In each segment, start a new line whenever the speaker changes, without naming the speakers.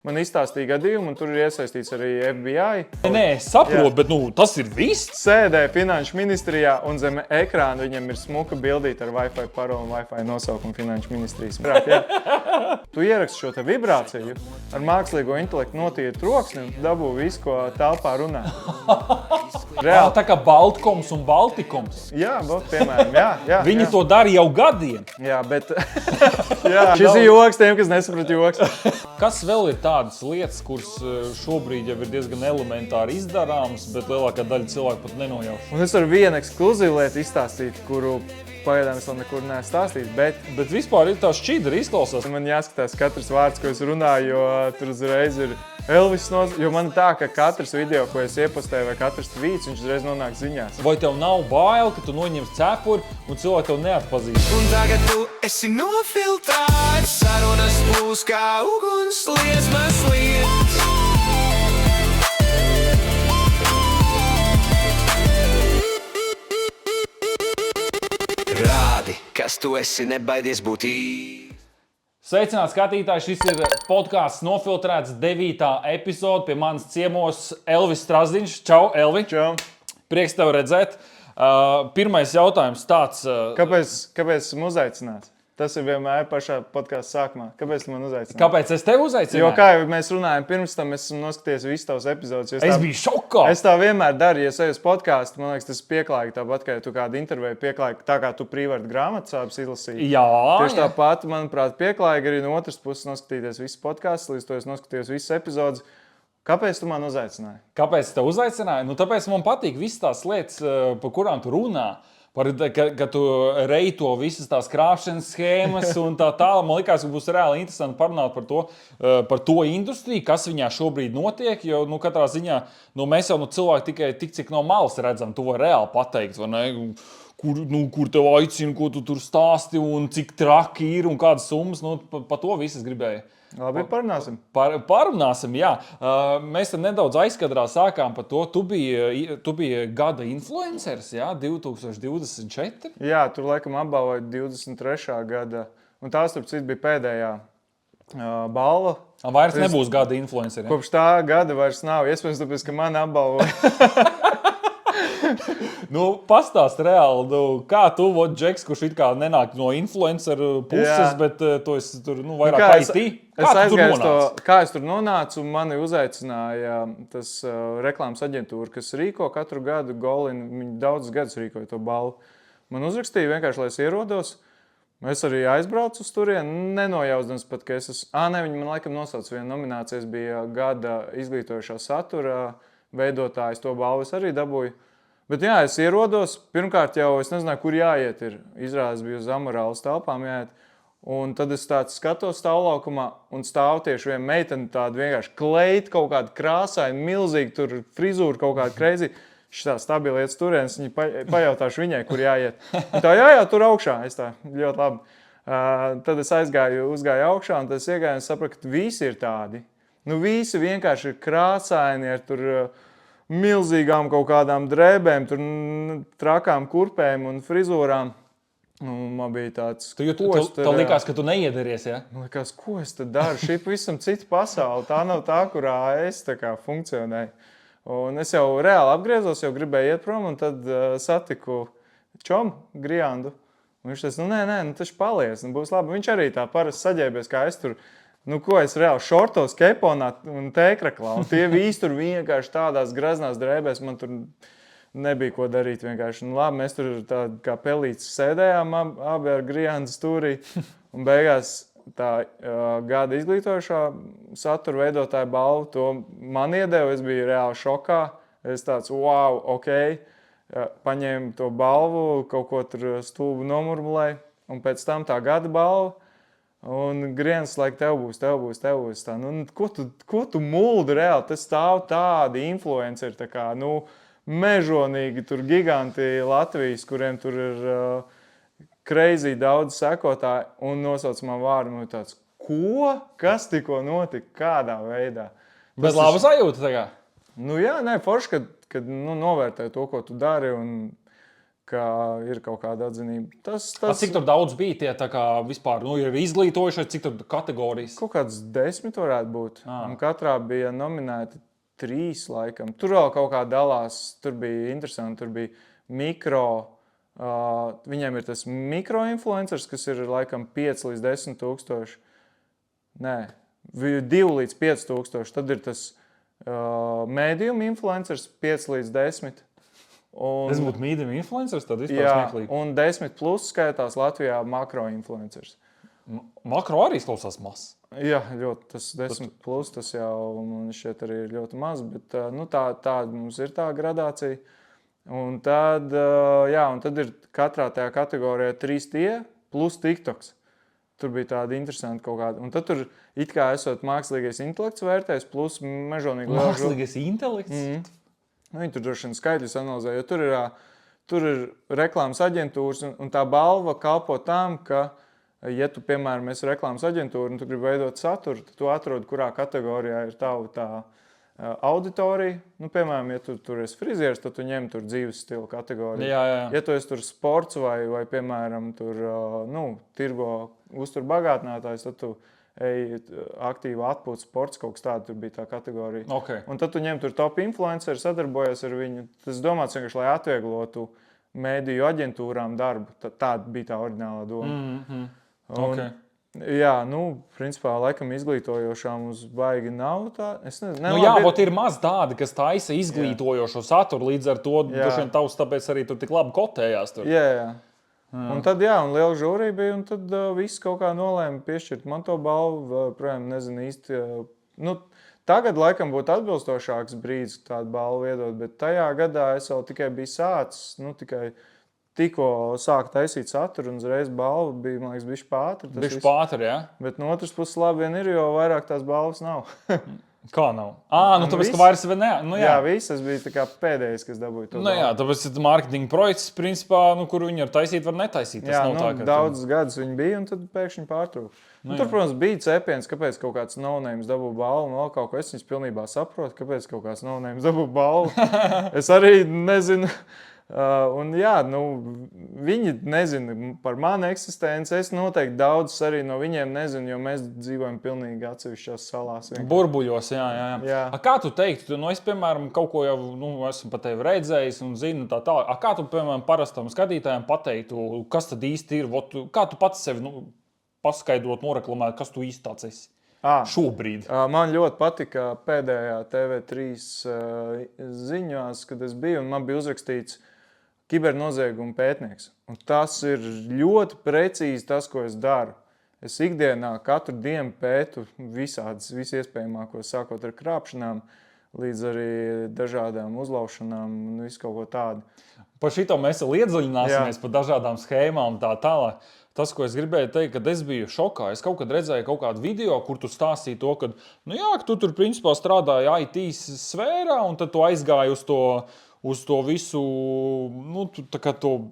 Man izstāstīja gadījumu, un tur ir iesaistīts arī FBI.
Nē, es saprotu, bet tas ir viss.
Sēdē Finanšu ministrijā, un zem ekrāna viņam ir smuka bildīta ar Wi-Fi paroli un Wi-Fi nosaukumu Finanšu ministrijas. Tu ieraksti šo te vibrāciju, ar mākslīgo intelektu notīri troksni un dabū visu, ko telpā runā.
Reāli. Tā kā Baltkoms un Baltikums.
Jā, piemēram, jā.
Viņi to dara jau gadiem.
Jā, bet šis ir joks tiem, kas nesaprot joks.
Kas vēl ir tādas lietas, kuras šobrīd jau ir diezgan elementāri izdarāmas, bet lielākā daļa cilvēku pat nenojauš?
Un es varu vienu ekskluzīvu lietu izstāstīt, kuru pagaidām es vēl nekur neesmu stāstījis, bet
vispār ir tā šķidra izklausās.
Man jāskatās katrs vārds, ko es runāju, jo tur uzreiz ir Elvis jo man tā, ka katrs video, ko es iepostēju vai katrs tvīts, viņš uzreiz nonāk ziņās.
Vai tev nav bail, ka tu noņemsi cepuri un cilvēki tev neatpazīst?
Un tagad tu esi nofiltrēts, sarunas būs kā uguns liesmas lietas. Rādi, kas tu esi, nebaidies būt īsti.
Sveicināti skatītāji, šis ir podcasts Nofiltrēts 9. epizode. Pie manas ciemos Elvis Strazdiņš. Čau, Elvi!
Čau!
Prieks tev redzēt. Pirmais jautājums tāds.
Kāpēc esmu uzaicināts? Tas ir vienmēr pašā podkāstu sākumā. Kāpēc tu man uzaicināji?
Kāpēc es tevi uzaicināju?
Jo kā jau mēs runājam, pirms tam es esmu noskatījies visus tavus epizodus.
Es biju šokā!
Es tā vienmēr daru, ja es eju uz podkāstu, man liekas, tas pieklājīgi tāpat, kā ja tu kādu interviju pieklājīgi, tā kā tu prīvārdu grāmatsāpes izlasīji.
Jā,
tieši tāpat, manuprāt, pieklājīgi arī no otras puses noskatīties visus podkāstus, līdz to es noskatījos visus epizodus. Kāpēc tu man uzaicināji?
Kāpēc es tev uzaicināju? Tāpēc man patīk visas tās lietas, par kurām tu runā. Ka tu reito visas tās krāpšanas schēmas un tā tālāk. Man liekas, ka būs reāli interesanti parunāt par to industriju, kas viņā šobrīd notiek. Jo katrā ziņā mēs jau cilvēki tikai tik, cik no malas redzam, to var reāli pateikt. Kur tev aicina, ko tu tur stāsti un cik traki ir un kādas summas. Pa to visas gribēju.
Labi, parunāsim.
Parunāsim, jā. Mēs tad nedaudz aizkadrā sākām par to. Tu biji gada influenceris, jā, 2024?
Jā, tur laikam apbalvoja 23. gada. Un tā, starp citu, bija pēdējā balva.
Vairs nebūs gada influenceri.
Kopš tā gada vairs nav. Iespējams, tāpēc, ka man apbalvoja.
Pastāst reāli, kā tu, Džeks, kurš it kā nenāk no influenceru puses, bet tu esi tur vairāk IT.
Kā es tur nonācu, mani uzaicināja tas reklāmas aģentūra, kas rīko katru gadu Golin, viņi daudzus gadus rīkoja to balvu. Man uzrakstīja vienkārši, lai es ierodos. Es arī aizbraucu uz turieni, nenojausdams pat, ka es esmu... Viņi man laikam nosauca vienu nominācijas, bija gada izglītojošā satura veidotājs, to balvu es arī dabūju. Bet jā, es ierodos, pirmkārt jau es nezināju, kur jāiet ir. Izrādes bija uz Amorālas telpām jāiet. Un tad es tāds skatos stāvlaukumā un stāv tieši viena meitene tāda vienkārši kleita, kaut kāda krāsaina, milzīga, tur frizūra kaut kāda crazy. Šitā stabili iet turienes, viņi pajautāšu viņai, kur jāiet. Un tā, jā, tur augšā. Es tā, ļoti labi. Tad es uzgāju augšā un tad es iegāju un sapratu, ka visi ir tādi. Visi vienkārši ir krāsaini ar tur... milzīgām kaut kādām drēbēm, tur trakām kurpēm un frizūrām. Man bija tāds...
Tev likās, ka tu neiedaries, ja?
Man likās, ko es tad daru? Šī pavisam cita pasaule. Tā nav tā, kurā es tā kā funkcionēju. Un es jau reāli apgriezos, jau gribēju iet prom, un tad satiku Čomu, Griandu. Un viņš teica, nē, taču paliec, būs labi. Viņš arī tā parasti saģēbies, kā es tur... ko es reāli šortos, keponā un tēkraklā. Un tie visi tur vienkārši tādās graznās drēbēs, man tur nebija ko darīt vienkārši. Labi, mēs tur tādi kā pelītes sēdējām abi ar Griandu stūrī. Un beigās tā gada izglītojošā satura veidotāja balvu, to man iedeva, es biju reāli šokā. Es tāds, wow, ok, paņēmu to balvu, kaut ko tur stulbu nomurmulēju. Un pēc tam tā gada balva. Un Griens laik, tev būs. Tā, ko tu muldi reāli? Tas stāv tādi influenceri, tā kā, mežonīgi tur giganti Latvijas, kuriem tur ir crazy daudz sekotāji un nosauc man vārdu. Man tāds, ko? Kas tikko notika? Kādā veidā?
Bez laba sajūta tagad?
Jā, forši, kad novērtēju to, ko tu dari un ka ir kaut kāda atzinība. Tas
Cik tur daudz bija tie tā kā vispār, ir izglītojuši, cik tur kategorijas?
kaut kāds 10 varētu būt. Un katrā bija nominēti 3 laikam. Tur vēl kaut kā dalās, tur bija interesanti, tur bija mikro, viņiem ir tas mikroinfluencers, kas ir laikam 5 līdz 10 tūkstoši. Nē, 2 līdz 5 tūkstoši. Tad ir tas medium influencers 5 līdz 10.
Tas būtu medium influencers, tad vispār
Jā,
smieklīgi.
un 10 plus skaitās Latvijā makroinfluencers.
Makro arī klausās maz.
Jā, ļoti. Tas 10 plus, tas jau man šķiet arī ir ļoti maz, bet tā mums ir tā gradācija. Un tad ir katrā tajā kategorijā 3 tie plus TikToks. Tur bija tāda interesanta kaut kāda. Un tad tur it kā esot mākslīgais intelekts vērtējis plus mežonīgi liela
Mākslīgais intelekts?
Viņi tur droši vien skaidrs analizē, jo tur ir reklāmas aģentūras, un tā balva kalpo tam, ka, ja tu, piemēram, esi reklāmas aģentūra un tu gribi veidot saturu, tad tu atrodi, kurā kategorijā ir tā auditorija. Piemēram, ja tu tur esi frizieris, tad tu ņem tur dzīves stila kategoriju.
Jā.
Ja tu esi tur sports vai piemēram, tur tirgo uzturbagātinātājs, tad tu ej aktīvi atpūtas sports, kaut kas tāds, tur bija tā kategorija.
Okay.
Un tad tu ņem tur top influenceri, sadarbojies ar viņu. Tas domāts vienkārši, lai atvieglotu mēdīju aģentūrām darbu. Tāda bija tā oriģinālā doma.
Okay.
Jā, principā, laikam izglītojošā mums baigi nav tā. Es nezinu.
Bet ir maz tādi, kas taisa izglītojošo saturu, līdz ar to droši vien tavs tāpēc arī tur tik labi kotējās. Tur.
Jā. Un tad, un liela žūrija bija, un tad viss kaut kā nolēma piešķirt man to balvu. Projām, nezinu īsti. Tagad, laikam, būtu atbilstošāks brīdis tādu balvu iedot, bet tajā gadā es vēl tikai biju sācis, tikko sāku taisīt saturu, un uzreiz balva bija, man liekas, bišķi pātri.
Bišķi pātri, jā?
Bet no otras puses labi vien ir, jo vairāk tās balvas nav.
Kā nav? Tāpēc, ka vairs vēl ne.
Jā, viss, es biju tā kā pēdējais, kas dabūja to balvu.
Jā, tāpēc ir marketinga projekts, principā, kur viņi var taisīt, var netaisīt. Tas nav tā, ka
daudzus gadus viņi bija, un tad pēkšņi pārtrūka. Tur, protams, bija cepiens, kāpēc kaut kāds no-names dabū balvu, un vēl kaut ko es viņus pilnībā saprotu, kāpēc kaut kāds no-names dabū balvu. Es arī nezinu. Viņi nezina par manu eksistenci. Es noteikti daudz arī no viņiem nezinu, jo mēs dzīvojam pilnīgi atsevišķās salās.
Burbuļos, jā. Kā tu teiktu, es, piemēram, kaut ko jau esmu par tevi redzējis un zinu tā. Kā tu, piemēram, parastam skatītājiem pateiktu, kas tad īsti ir? Kā tu pats sevi paskaidrot, noreklamēt, kas tu īsti tāds esi? Šobrīd.
Man ļoti patika pēdējā TV3 ziņās, kad es biju, un man bija uzrakstīts kibernozieguma pētnieks. Un tas ir ļoti precīzi tas, ko es daru. Es ikdienā katru dienu pētu visu iespējamākos, sākot ar krāpšanām, līdz arī dažādām uzlaušanām un visu kaut ko tādu.
Par šito mēs iedziļināsimies par dažādām schēmām tā tālāk. Tas, ko es gribēju teikt, kad es biju šokā, es kaut kad redzēju kaut kādu video, kur tu stāstīji to, ka tu tur principā strādāji IT sfērā, un tad tu aizgāji uz to visu, tā kā to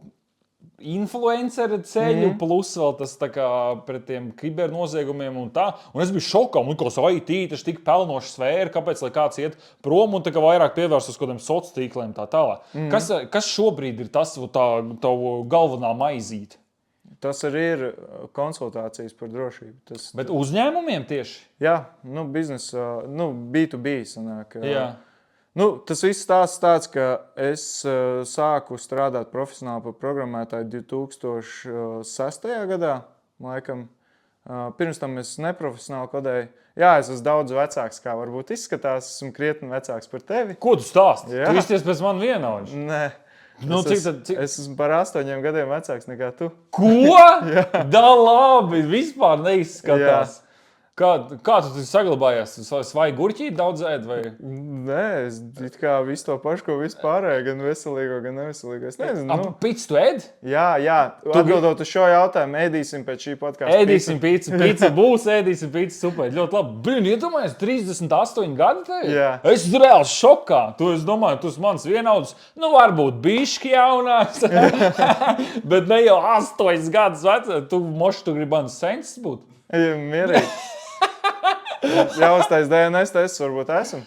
influenceru ceļu, plus vēl tas tā kā pret tiem kibernoziegumiem un tā. Un es biju šokā, un kas IT, tas tik pelnoša sfēra, kāpēc, lai kāds iet prom un tā kā vairāk pievērst uz kādiem sociāliem tīkliem tā tālāk. Kas šobrīd ir tas tavu galvenā maizīte?
Tas arī ir konsultācijas par drošību.
Bet uzņēmumiem tieši?
Jā, biznesa, B2B sanāk.
Jā.
Tas viss stāsts tāds, ka es sāku strādāt profesionāli par programmētāju 2006. gadā, laikam. Pirms tam es neprofesionāli kodēju. Jā, es esmu daudz vecāks, kā varbūt izskatās. Esmu krietni vecāks par tevi.
Ko tu stāsti? Tu izties pēc man vienaudži.
Nē. Es esmu par 8 gadiem vecāks nekā tu.
Ko? Da labi, vispār neizskatās. Kā tu saglabājies? Vai gurķīt daudz ēd? Vai?
Nē, es it kā visu to pašu, ko vispārēju, gan veselīgo, gan neveselīgo. Es nezinu.
Pits tu ēd?
Jā. Atbildot uz šo jautājumu, ēdīsim pēc šī podkāsta.
Ēdīsim pizzu. Pizza būs, ēdīsim pizzu. Super, ļoti labi. Blin, iedomājies, 38 gadi tev?
Jā.
Es esmu reāli šokā. Es domāju, tu esi mans vienaudzis. Varbūt bišķi jaunāks. Bet ne jau 8 gadus vecs. Tu gribi manas senses būt?
Mierīgi. Jāuztais DNS tests, varbūt esam.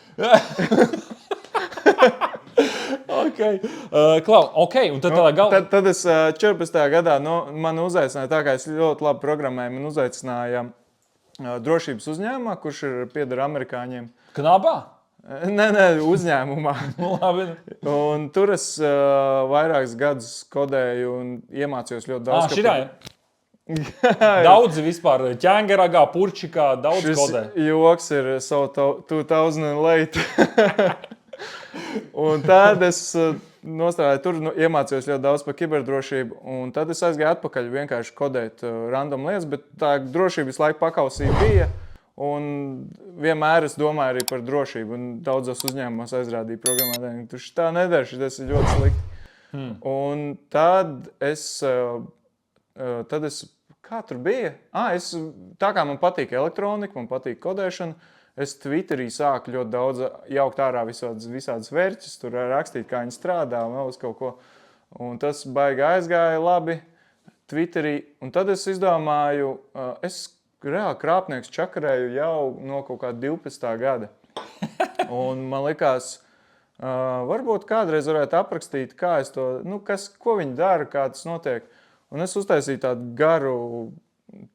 Ok. Un tad tādā galā.
Tad es 14. gadā man uzaicināja, tā kā es ļoti labi programmēju, man uzaicināja drošības uzņēmumā, kurš pieder amerikāņiem.
Knabā?
Nē, uzņēmumā.
Labi.
Un tur es vairākus gadus kodēju un iemācījos ļoti daudz.
Šitā. Daudzi vispār ķēngaragā, purčikā, daudz kodē.
Šis joks ir so 2000 late. Un tad es nostājāju tur, iemācījos ļoti daudz par kiberdrošību. Un tad es aizgāju atpakaļ vienkārši kodēt random lietas, bet tā drošība visu laiku pakausī bija. Un vienmēr es domāju arī par drošību. Un daudzos uzņēmumos aizrādīju programmētājiem, ka tu tā nedara, šis ir ļoti slikti. Un tad es kā tur bija? Tā kā man patīk elektronika, man patīk kodēšana, es Twitterī sāku ļoti daudz jaukt ārā visādas vērķus, tur rakstīt, kā viņi strādā un vēl uz kaut ko. Un tas baigi aizgāja labi Twitterī. Un tad es izdomāju, es reāli krāpnieks čakarēju jau no kaut kā 12. gada. Un man likās, varbūt kādreiz varētu aprakstīt, kā es to, ko viņi dara, kā tas notiek. Un es uztaisīju tādu garu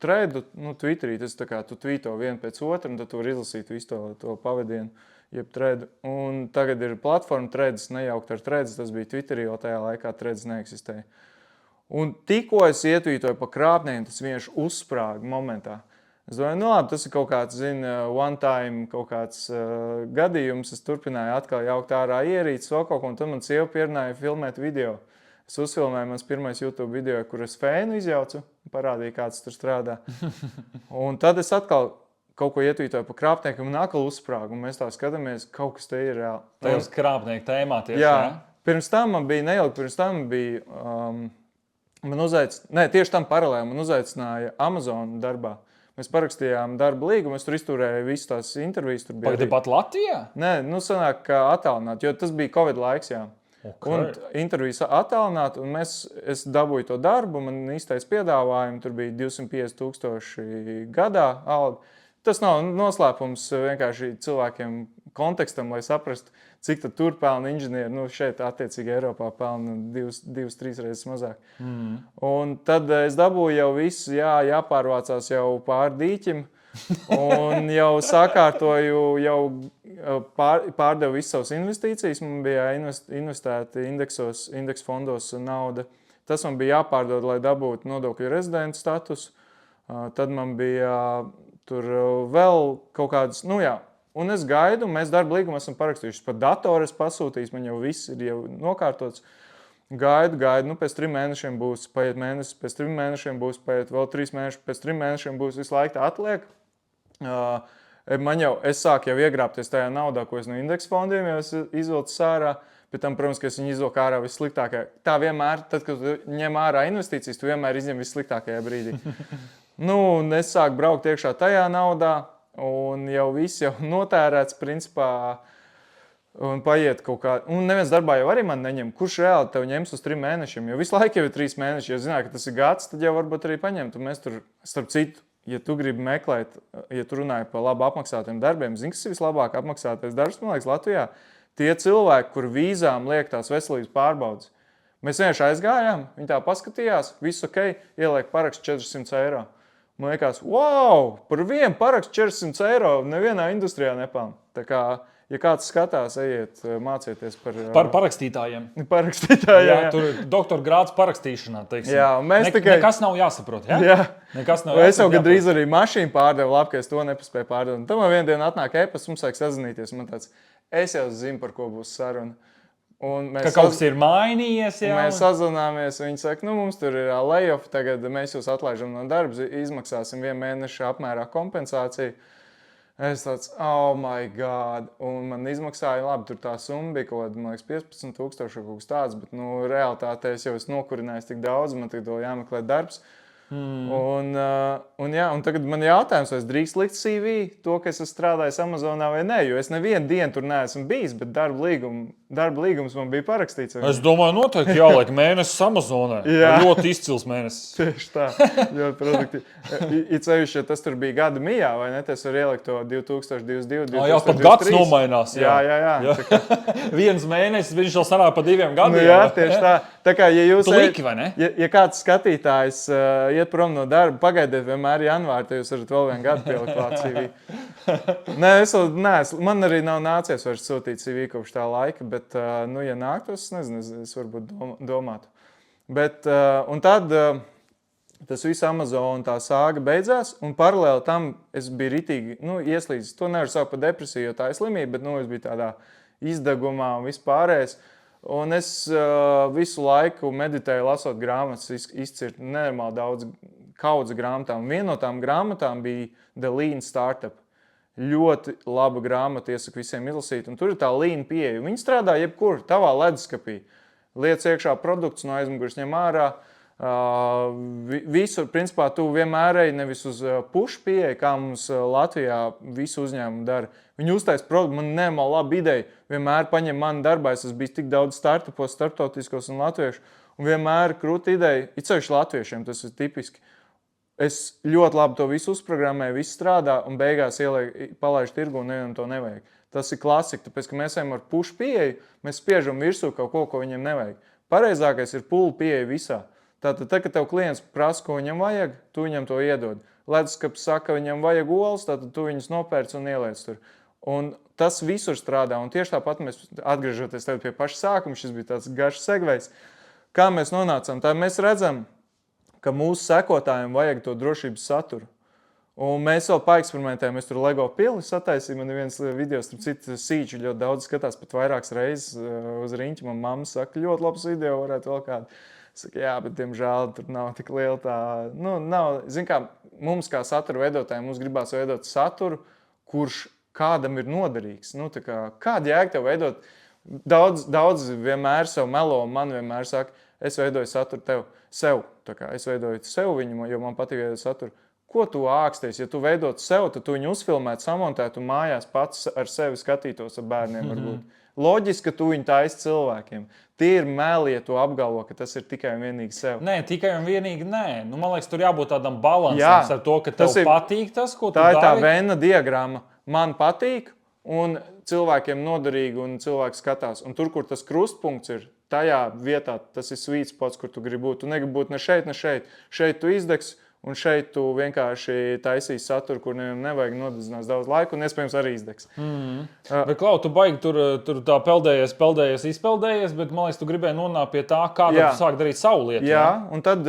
threadu, Twitterī, tas tā kā tu tweeto vienu pēc otru, un tad tu vari izlasīt visu to pavadienu, jeb threadu. Un tagad ir platforma threads, nejaukt ar threads, tas bija Twitterī, jo tajā laikā threads neeksistēja. Un tikko es ietvītoju pa krāpniem, tas vienkārši uzsprāga momentā. Es domāju, labi, tas ir kaut kāds, one time, kaut kāds gadījums, es turpināju atkal jaukt ārā ierīces, vēl kaut ko, un tad man sieva pierunāja filmēt video. Es uzfilmēju mans pirmais YouTube video, kur es fēnu izjaucu, parādīju, kāds tur strādā. Un tad es atkal kaut ko ietvītoju pa krāpniekiem un atkal uzsprāgu. Un mēs tā skatāmies, kaut kas te ir reāli.
Tajos krāpnieku tēmā tieši,
jā. Pirms tam man bija neilgi, tieši tam paralēli man uzaicināja Amazon darbā. Mēs parakstījām darba līgumu, es tur izturēju visas tās intervijas.
Pagad pat Latvijā?
Nē, sanāk, ka attālināt, jo tas bija Covid laiks, jā. Okay. Un intervijas attālināt, un es dabūju to darbu, man izteica piedāvājumu, tur bija 250,000 gadā alga. Tas nav noslēpums vienkārši cilvēkiem kontekstam, lai saprastu, cik tad tur pelna inženieri. Šeit attiecīgi Eiropā pelna 2-3 reizes mazāk. Un tad es dabūju jau visu, jāpārvācās jau pār dīķim. Un jau sakārtoju, jau pārdevu visas savas investīcijas. Man bija investēta indeksu fondos nauda. Tas man bija jāpārdod, lai dabūtu nodokļu rezidentu statusu. Tad man bija tur vēl kaut kādas, un es gaidu, mēs darba līgumu esam parakstījuši. Pat datoru es pasūtīju, man jau viss ir jau nokārtots. Gaidu, pēc 3 mēnešiem būs paiet mēnesis, pēc 3 mēnešiem būs paiet vēl 3 mēneši, pēc 3 mēnešiem būs visu laiku tā atliek. Es sāku jau iegrābties tajā naudā, ko es no indeksu fondiem jau izvilcu sārā, bet tam, protams, ka es viņu izvilku ārā vissliktākajā. Tā vienmēr, tad, kad tu ņem ārā investīcijas, tu vienmēr izņem vissliktākajā brīdī. Un es sāku braukt iekšā tajā naudā, un jau viss jau notērēts, principā, un paiet kaut kā. Un neviens darbā jau arī man neņem, kurš reāli tev ņems uz 3 mēnešiem, jo visu laiku jau ir 3 mēneši. Ja zināju, ka tas ir gads, tad jau varbūt arī paņemt. Un mēs tur, starp citu, ja tu gribi meklēt, ja tu runāji par labi apmaksātiem darbiem, zini, kas ir vislabāk apmaksātais darbs, man liekas, Latvijā? Tie cilvēki, kur vīzām liek tās veselības pārbaudes. Mēs vienkārši aizgājām, viņi tā paskatījās, viss ok, ieliek parakstu 400 eiro. Man liekas, wow, par vienu parakstu 400 eiro nevienā industrijā nepelna. Tā kā, ja kāds skatās, ejiet, mācieties par
parakstītājiem.
Parakstītājiem,
jā. Tur ir doktora grāds parakstīšanā, teiksim.
Jā, mēs tikai...
Nekas nav jāsaprot, jā?
Jā.
Nekas nav
jāsaprot. Es jau gandrīz arī mašīnu pārdevu, labi, ka es to nepaspēju pārdevēt. Tad man vienu dienu atnāk e-pasts, mums vajag sazināties. Man tāds, es jau zinu, par ko būs saruna.
Ka kaut kas ir mainījies, jā?
Mēs sazināmies, viņi saka, mums tur ir layoff, tagad mēs jūs atlaižam no darba, izmaksāsim 1 mēneša apmērā kompensāciju. Es tāds, oh my god, un man izmaksāja, labi, tur tā summa bija kaut kāda, man liekas, 15,000 kaut kas tāds, bet, realitātē es jau esmu nokurinājis tik daudz, man tagad vēl jāmeklē darbs. Un tagad man jautājums, vai es drīkst likt CV to, ka es esmu strādājis Amazonā vai nē, jo es nevienu dienu tur neesmu bijis, bet darba līgumu darba līgums man bija parakstīts.
Es domāju, noteikti jāliek mēnesis Amazonē.
Jā.
Ļoti izcils mēnesis.
Tieši tā, ļoti produktīvi. It sevišķi, ja tas tur bija gada mijā, vai ne? Tas var ielikt to 2022, 2023.
Jā, pat gads nomainās.
Jā. Tā kā,
Viens mēnesis, viņš jau sanāk pa 2 gadiem.
jā, tieši tā. Tā kā, ja jūs
Tu liki, vai ne?
Ja kāds skatītājs iet prom no darba, pagaidiet vienmēr janvāri, tad jūs varat vēl vienu gadu pielikt klāt CV. Nē, man arī nav nācies vairs sūtīt CV kopš tā laika, bet, ja nāktos, es nezinu, es varbūt domātu. Bet, un tad tas viss Amazon tā sāga beidzās, un paralēli tam es biju ritīgi, ieslīdis. To nevar saukt par depresiju, jo tā ir slimība, bet, es biju tādā izdegumā un vispārējais. Un es visu laiku meditēju, lasot grāmatas, izcirt nenormāli daudz kaudzi grāmatām. Viena no tām grāmatām bija The Lean Startup. Ļoti laba grāmata, iesaku visiem izlasīt. Un tur ir tā lean pieeja. Viņi strādā jebkur, tavā leduskapī. Liec iekšā produkts, no aizmugures ņem ārā. Visur, principā, tu vienmēr ej nevis uz push pieeja, kā mums Latvijā visu uzņēmumu dara. Viņi uztais produktu, man nenormāli laba ideja. Vienmēr paņem mani darbā, es esmu bijis tik daudz startupos, starptautiskos un latviešu. Un vienmēr krūta ideja, it sevišķi latviešiem, tas ir tipiski. Es ļoti labi to visu uzprogrammēju, viss strādā un beigās palaidu tirgu un nevienam to nevajag. Tas ir klasika, tāpēc, ka mēs ejam ar push pieeju, mēs spiežam virsū kaut ko viņam nevajag. Pareizākais ir pull pieeja visā. Tātad, kad tev klients prasa, ko viņam vajag, tu viņam to iedod. Leduskapis saka, viņam vajag olas, tātad tu viņus nopērc un ieliec tur. Un tas visur strādā, un tieši tāpat mēs, atgriežoties tev pie paša sākuma, šis bija tāds garš segvejs, kā mēs nonācām. Tā mēs redzam, ka mūsu sekotājiem vajag to drošības saturu. Un mēs vēl paeksperimentējam, mēs tur Lego pili sataisīju, man ir viens video, starp citu sīču ļoti daudz skatās, pat vairākas reizes uz riņķi. Man mamma saka, ļoti labs video, varētu vēl kādu. Saka, jā, bet diemžēl tur nav tik liela tā, nav, zin kā, mums kā satura veidotājiem, mums gribās veidot saturu, kurš kādam ir noderīgs. Kāda jēga tev veidot? Daudz vienmēr sev melo, man vienmēr saka, es veidoju saturu sev. Es veidoju sev viņu, jo man patīk veidot saturu. Ko tu āksties? Ja tu veidot sev, tad tu viņu uzfilmētu, samontētu un mājās pats ar sevi skatītos ar bērniem varbūt. Loģiski, ka tu viņu taisi cilvēkiem. Tie ir meli, ja tu apgalvo, ka tas ir tikai un vienīgi sev.
Nē, tikai un vienīgi nē. Man liekas, tur jābūt tādam balansam ar to, ka tev patīk tas, ko tu dari.
Tā ir tā Venna diagramma. Man patīk un cilvēkiem noderīgi un cilvēks skatās. Un tur, kur tas krustpunkts ir, tajā vietā tas ir sweet spots, kur tu gribi būt. Tu negribi būt ne šeit, ne šeit. Šeit tu izdegs. Un šeit tu vienkārši taisīsi saturu, kur nevajag nodedzinās daudz laika un iespējams arī izdegs.
Bet, Klau, tu baigi tur tā peldējies, izpeldējies, bet man liekas, tu gribēji nonākt pie tā, kā tu sāk darīt savu lietu.
Jā, un tad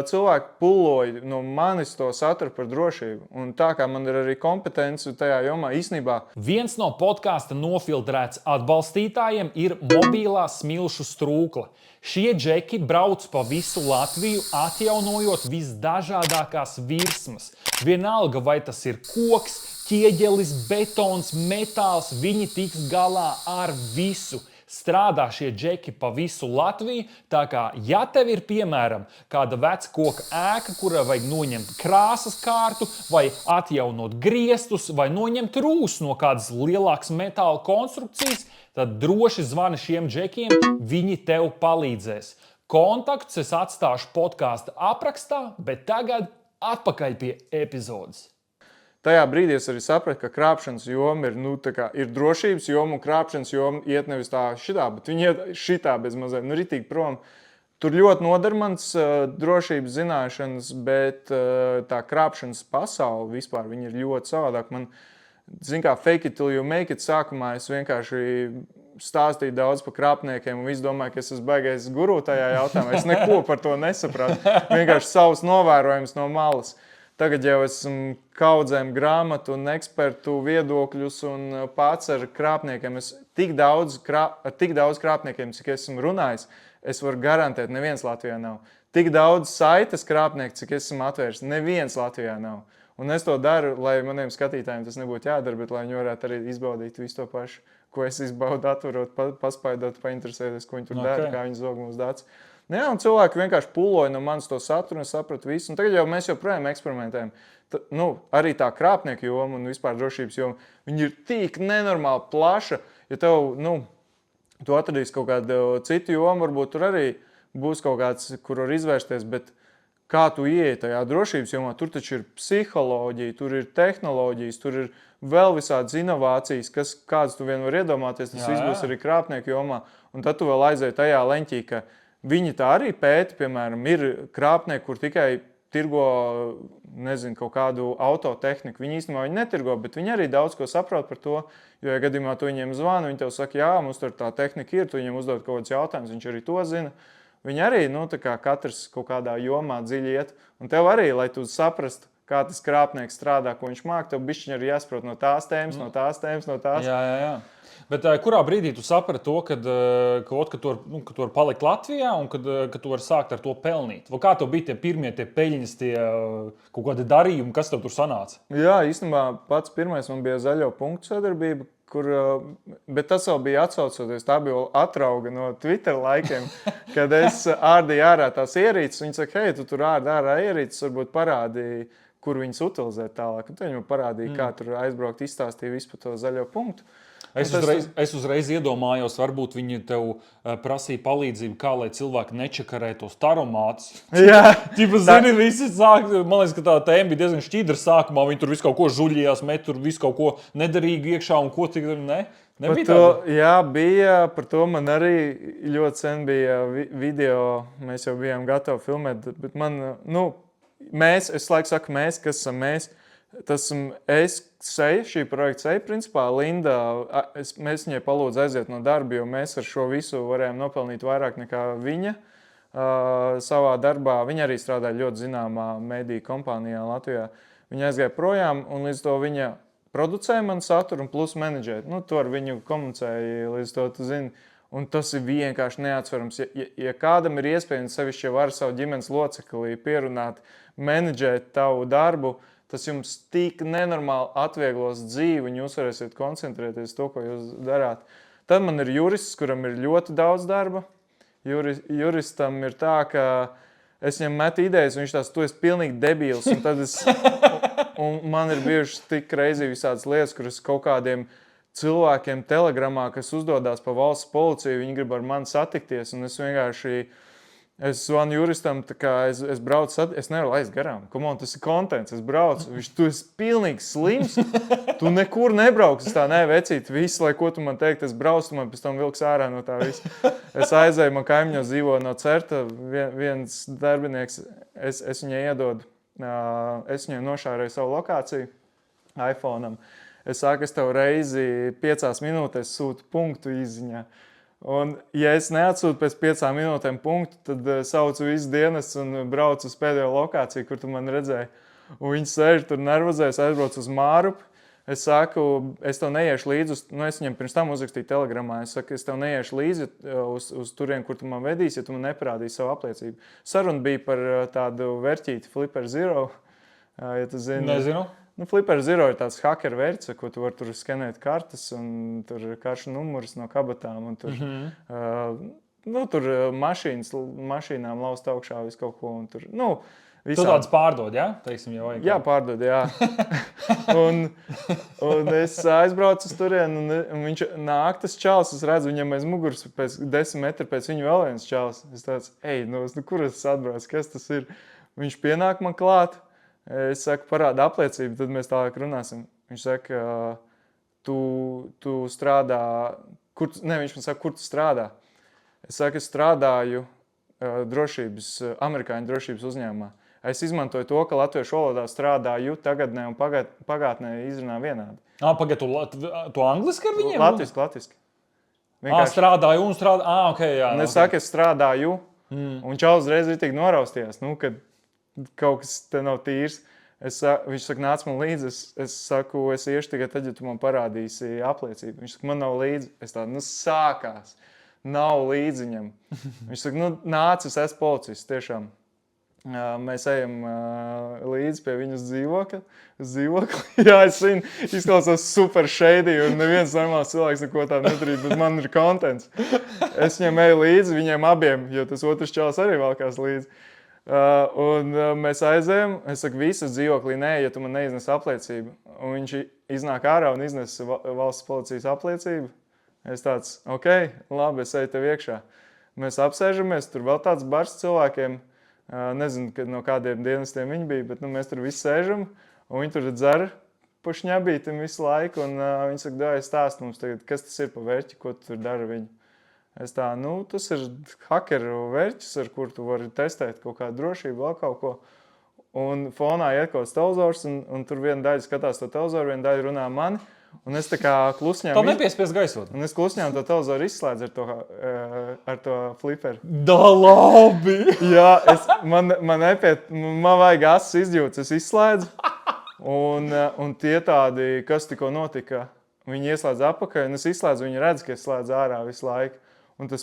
cilvēki pulloja no manis to saturu par drošību. Un tā kā man ir arī kompetence tajā jomā, īstenībā.
Viens no podkāsta Nofiltrēts atbalstītājiem ir mobilā smilšu strūkla. Šie džeki brauc pa visu Latviju, atjaunojot visdažādākās virsmas. Vienalga, vai tas ir koks, ķieģelis, betons, metāls, viņi tiks galā ar visu. Strādā šie džeki pa visu Latviju, tā kā, ja tev ir, piemēram, kāda veca koka ēka, kurā vajag noņemt krāsas kārtu, vai atjaunot griestus, vai noņemt rūs no kādas lielākas metāla konstrukcijas, tad droši zvani šiem džekiem, viņi tev palīdzēs. Kontaktus es atstāšu podkāsta aprakstā, bet tagad atpakaļ pie epizodes.
Tajā brīdī es arī sapratu, ka krāpšanas joma ir drošības joma, un krāpšanas joma iet nevis tā šitā, bet viņi iet šitā bez mazliet, ritīgi prom. Tur ļoti noder mans drošības zināšanas, bet tā krāpšanas pasaule vispār, viņi ir ļoti savādāk. Man, kā fake it till you make it, sākumā es vienkārši stāstīju daudz par krāpniekiem un visu domāju, ka es esmu baigais guru tajā jautājumā. Es neko par to nesapratu, vienkārši savus novērojumus no malas. Tagad jau esmu kaudzēm grāmatu un ekspertu viedokļus un pats ar krāpniekiem. Ar tik daudz krāpniekiem, cik esmu runājis, es varu garantēt, neviens Latvijā nav. Tik daudz saites krāpnieku, cik esmu atvērs, neviens Latvijā nav. Un es to daru, lai maniem skatītājiem tas nebūtu jādara, bet lai viņi varētu arī izbaudīt visu to pašu, ko es izbaudu, atverot, paspaidot, painteresēties, ko viņi tur dara, kā viņi zog mūsu datus. Jā, un cilvēki vienkārši pulloja no manis to saturu un sapratu visu. Un tagad jau mēs joprojām eksperimentējam. Arī tā krāpnieku joma un vispār drošības joma, viņi ir tik nenormāli plaša, ja tev, tu atradīsi kaut kādu citu jomu, varbūt tur arī būs kaut kāds, kur var izvērsties, bet kā tu ieej tajā drošības jomā, tur taču ir psiholoģija, tur ir tehnoloģijas, tur ir vēl visādas inovācijas, kādas tu vien var iedomāties, tas viss būs arī krāpnieku jomā, un tad tu vēl aizēji tajā leņķī, ka viņi tā arī pēta, piemēram, ir krāpnieki, kur tikai tirgo, nezinu, kaut kādu autotehniku. Viņi īstenībā netirgo, bet viņi arī daudz ko saprot par to, jo, ja gadījumā tu viņiem zvani, viņi tev saka, jā, mums tur tā tehnika ir, tu viņiem uzdod kaut kādus jautājumus, viņš arī to zina. Viņi arī, tā kā katrs kaut kādā jomā dziļi iet, un tev arī, lai tu saprastu, kā tas krāpnieks strādā, ko viņš māk, tev bišķiņ arī jāsaprot no tās tēmas, no tās tēmas, no tās.
Jā. Bet kurā brīdī tu saprati to, ka tu vari palikt Latvijā un ka tu vari sākt ar to pelnīt? Vai kā tev bija tie pirmie peļņas, tie kaut kādi darījumi, kas tev tur sanāca?
Jā, īstenībā pats pirmais man bija Zaļo punktu sadarbība, bet tas vēl bija atsaucoties, tā bija atrauga no Twitter laikiem, kad es ārdīju ārā tās ierīces. Viņi saka, hei, tu tur ārā ierīces, varbūt parādīja, kur viņas utilizēt tālāk. Un tad viņi man parādīja, kā tur aizbraukt, izstāstīja visu par to Zaļo punktu.
Es uzreiz iedomājos, varbūt viņi tev prasīja palīdzību, kā lai cilvēki nečakarē tos taromātus.
Jā.
Zini, visi sāk, man liekas, ka tā tēma bija diezgan šķidra sākumā. Viņi tur visu kaut ko žuļījās, met tur visu kaut ko nederīgu iekšā un ko tik nebija
to, jā, bija. Par to man arī ļoti sen bija video. Mēs jau bijām gatavi filmēt, bet es laiku saku mēs, kas esam mēs. Tas es seju, šī projekta seja, principā Linda, mēs viņai palūdzu aiziet no darba, jo mēs ar šo visu varējām nopelnīt vairāk nekā viņa savā darbā. Viņa arī strādāja ļoti zināmā mediju kompānijā Latvijā. Viņa aizgāja projām un līdz to viņa producēja manu saturu un plus menedžēja. Tu ar viņu komunicēji, līdz to tu zini. Un tas ir vienkārši neatsverams. Ja kādam ir iespējams sevišķi, ja var savu ģimenes loceklī pierunāt, menedžēt tavu darbu, tas jums tik nenormāli atvieglos dzīvi, un jūs varēsiet koncentrēties to, ko jūs darāt. Tad man ir jurists, kuram ir ļoti daudz darba. Juristam ir tā, ka es viņam metu idejas, un viņš tās, tu esi pilnīgi debīls, un tad un man ir bijušas tik crazy visādas lietas, kuras kaut kādiem cilvēkiem telegramā, kas uzdodās pa valsts policiju, viņi grib ar mani satikties, un es zvanu juristam, tā kā es braucu, es nevaru laist garām. Tas ir kontents, es braucu. Tu esi pilnīgi slims, tu nekur nebrauks. Es tā, vecīt, visu, lai ko tu man teikt, es braucu, man pēc tam vilks ārā no tā visa. Es aizēju, man kaimiņos dzīvo no Certa, viens darbinieks, es viņai iedodu, es viņai nošārēju savu lokāciju iPhone'am. Es saku, es tev reizi 5 minūtēs sūtu punktu izziņā. Un, ja es neatsūtu pēc 5 minūtēm punktu, tad saucu visu dienas un braucu uz pēdējo lokāciju, kur tu man redzēji. Un viņi sēž tur nervozēs, aizbrauc uz Mārupi. Es saku, es tev neiešu līdzi, es viņam pirms tam uzrakstīju telegramā, es saku, es tev neiešu līdzi uz turien, kur tu man vedīsi, ja tu man neparādīsi savu apliecību. Saruna bija par tādu vērtīti Flipper Zero, ja tu zini.
Nezinu.
Flipper Zero ir tāds hacker vērts, ko tu vari tur skenēt kartes un tur karšu numurus no kabatām. Un tur, tur mašīnām laust augšā visu kaut ko. Un tur,
Tu tāds pārdod, jā? Teiksim, jau vajag.
Jā, pārdod, jā. un es aizbraucu uz turieni, un viņš nāk tas čals, es redzu viņam aiz muguras pēc 10 metru pēc viņa vēl viens čals. Es tāds, kur es atbraucu, kas tas ir? Viņš pienāk man klāt. Es saku, parāda apliecību, tad mēs tālāk runāsim. Viņš saka, tu strādā, viņš man saka, kur tu strādā? Es saku, es strādāju amerikāņu drošības uzņēmumā. Es izmantoju to, ka latviešu valodā strādāju tagadnē un pagātnē izrunā vienādi.
Pagad, tu angliski ar viņiem?
Latviski.
Strādāju un strādāju. Okay, jā.
Un es saku, es strādāju, un čau uzreiz ir tik noraustījās, kad kaut kas te nav tīrs. Viņš saka, nāc man līdzi. Es saku, es iešu tikai tad, ja tu man parādīsi apliecību. Viņš saka, man nav līdzi. Es tādu, sākās. Nav līdzi viņam. Viņš saka, nāc, es esmu policists, tiešām. Mēs ejam līdzi pie viņas dzīvokļa. Jā, es zinu, izklausās super shady, un neviens normāls cilvēks neko tādu nedarīja, bet man ir kontents. Es viņam eju līdzi, viņiem abiem, jo tas otrs čalis arī valkās līdzi. Un mēs aizējam, es saku, visas dzīvoklī nē, ja tu man neiznes apliecību. Un viņš iznāk ārā un iznes valsts policijas apliecību. Es tāds, ok, labi, es eju tev iekšā. Mēs apsēžamies, tur vēl tāds bars cilvēkiem. Nezinu, no kādiem dienestiem viņi bija, bet mēs tur visi sēžam, un viņi tur dzer pa šņabītim visu laiku. Un viņi saka, dāj, stāst mums tagad, kas tas ir pa vērķi, ko tu tur dari viņu. Es tā, tas ir hakeru vērķis, ar kur tu vari testēt kaut kādu drošību, vēl kaut ko. Un fonā iet kaut kāds televizors, un tur viena daļa skatās to televizoru, viena daļa runā mani. Un es tā kā klusņām...
Tā nepiespies gaisot.
Un es klusņām to televizoru izslēdzu ar to fliperu.
Da labi!
Jā, man vajag asas izjūtas, es izslēdzu. Un tie tādi, kas tikko notika, viņi ieslēdz apakaļ, un es izslēdzu, viņi redz, ka es slēdzu ārā visu laiku. Un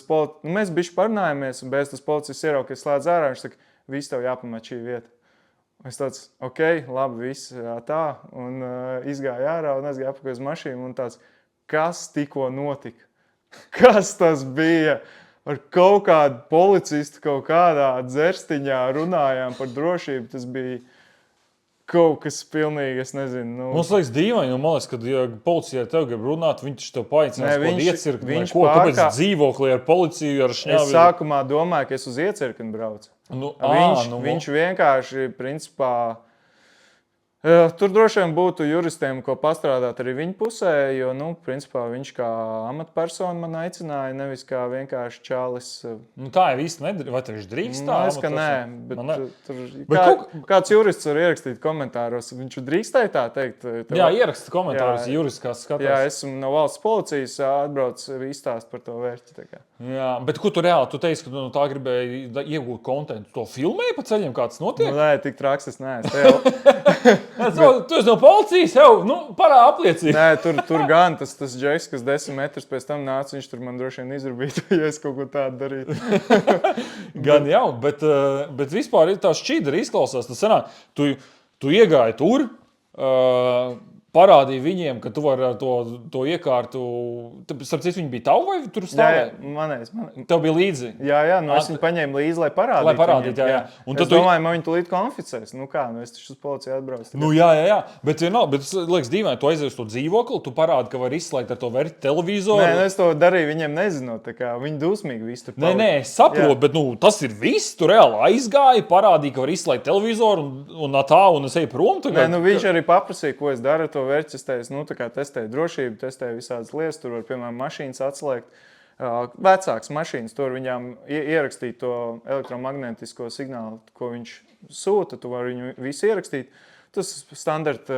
mēs bišķi parunājamies, un bez tas policists ierauga, ka es slēdzu ārā, viņš saka, viss tev jāpamat šī vieta. Es tāds, ok, labi, viss tā, un izgāju ārā un aizgāju apakaļ uz mašīnu, un tāds, kas tikko notika? Kas tas bija? Ar kaut kādu policistu kaut kādā dzerstiņā runājām par drošību, tas bija kaut kas pilnīgi, es nezinu.
Mums liekas dīvaini, man liekas, kad ja policija ar tevi grib runāt, viņš tev paaicinās, ko iecirkni, kāpēc dzīvoklī ar policiju, ar šņāvi.
Es sākumā domāju, ka es uz iecirkni braucu. Viņš vienkārši, principā, tur droši vien būtu juristiem, ko pastrādāt arī viņa pusē, jo, principā, viņš kā amatpersona man aicināja, nevis kā vienkārši čalis.
Tā jau īsti nedrīkst, vai viņš drīkst tā?
Es, ka nē, kāds jurists var ierakstīt komentāros, viņš drīkstēja tā teikt?
Jā, ieraksta komentāros, jurists kā skatās.
Jā, esmu no valsts policijas atbrauc izstāst par to vērķi.
Jā, bet ko tu reāli, tu teici, ka tā gribēja iegūt kontentu, to filmēja pa ceļiem, kāds notiek?
Nē, tik traks es neesmu.
Tu esi no policijas, jau parāda apliecību.
Nē, tur gan tas džeks, kas 10 metrus pēc tam nāca, viņš tur man droši vien izrubītu, ja es kaut ko tādu darītu.
Gan jau, bet vispār tā šķīdra izklausās. Tas sanāk, tu iegāji tur, parādīja viņiem, ka tu vari ar to iekārtu... Starp citu, viņi bija tavu vai tur stāvēja?
Jā, manējais.
Tev bija līdzi?
Jā, es viņu paņēmu līdzi, lai parādītu.
Jā.
Un es domāju, man viņi tūlīt konficēs. Es taču uz policiju atbraucu.
Jā. Bet liekas dīvaini, tu aizies uz to dzīvokli, tu parādi, ka var izslēgt ar to vērti televizoru.
Nē, es to darīju viņiem nezinot. Viņi dusmīgi visu tur palika.
Nē, es saprotu, bet tas ir viss. Tu reāli aizgāji, parādīji, ka var izslēgt televizoru un es eju prom.
Nē, viņš arī paprasīja, ko es daru. Vērķis, testēju drošību, testēju visādas lietas, tur var, piemēram, mašīnas atslēgt. Vecāks mašīnas, tur viņām ierakstīt to elektromagnētisko signālu, ko viņš sūta, tu vari viņu visu ierakstīt. Tas standarta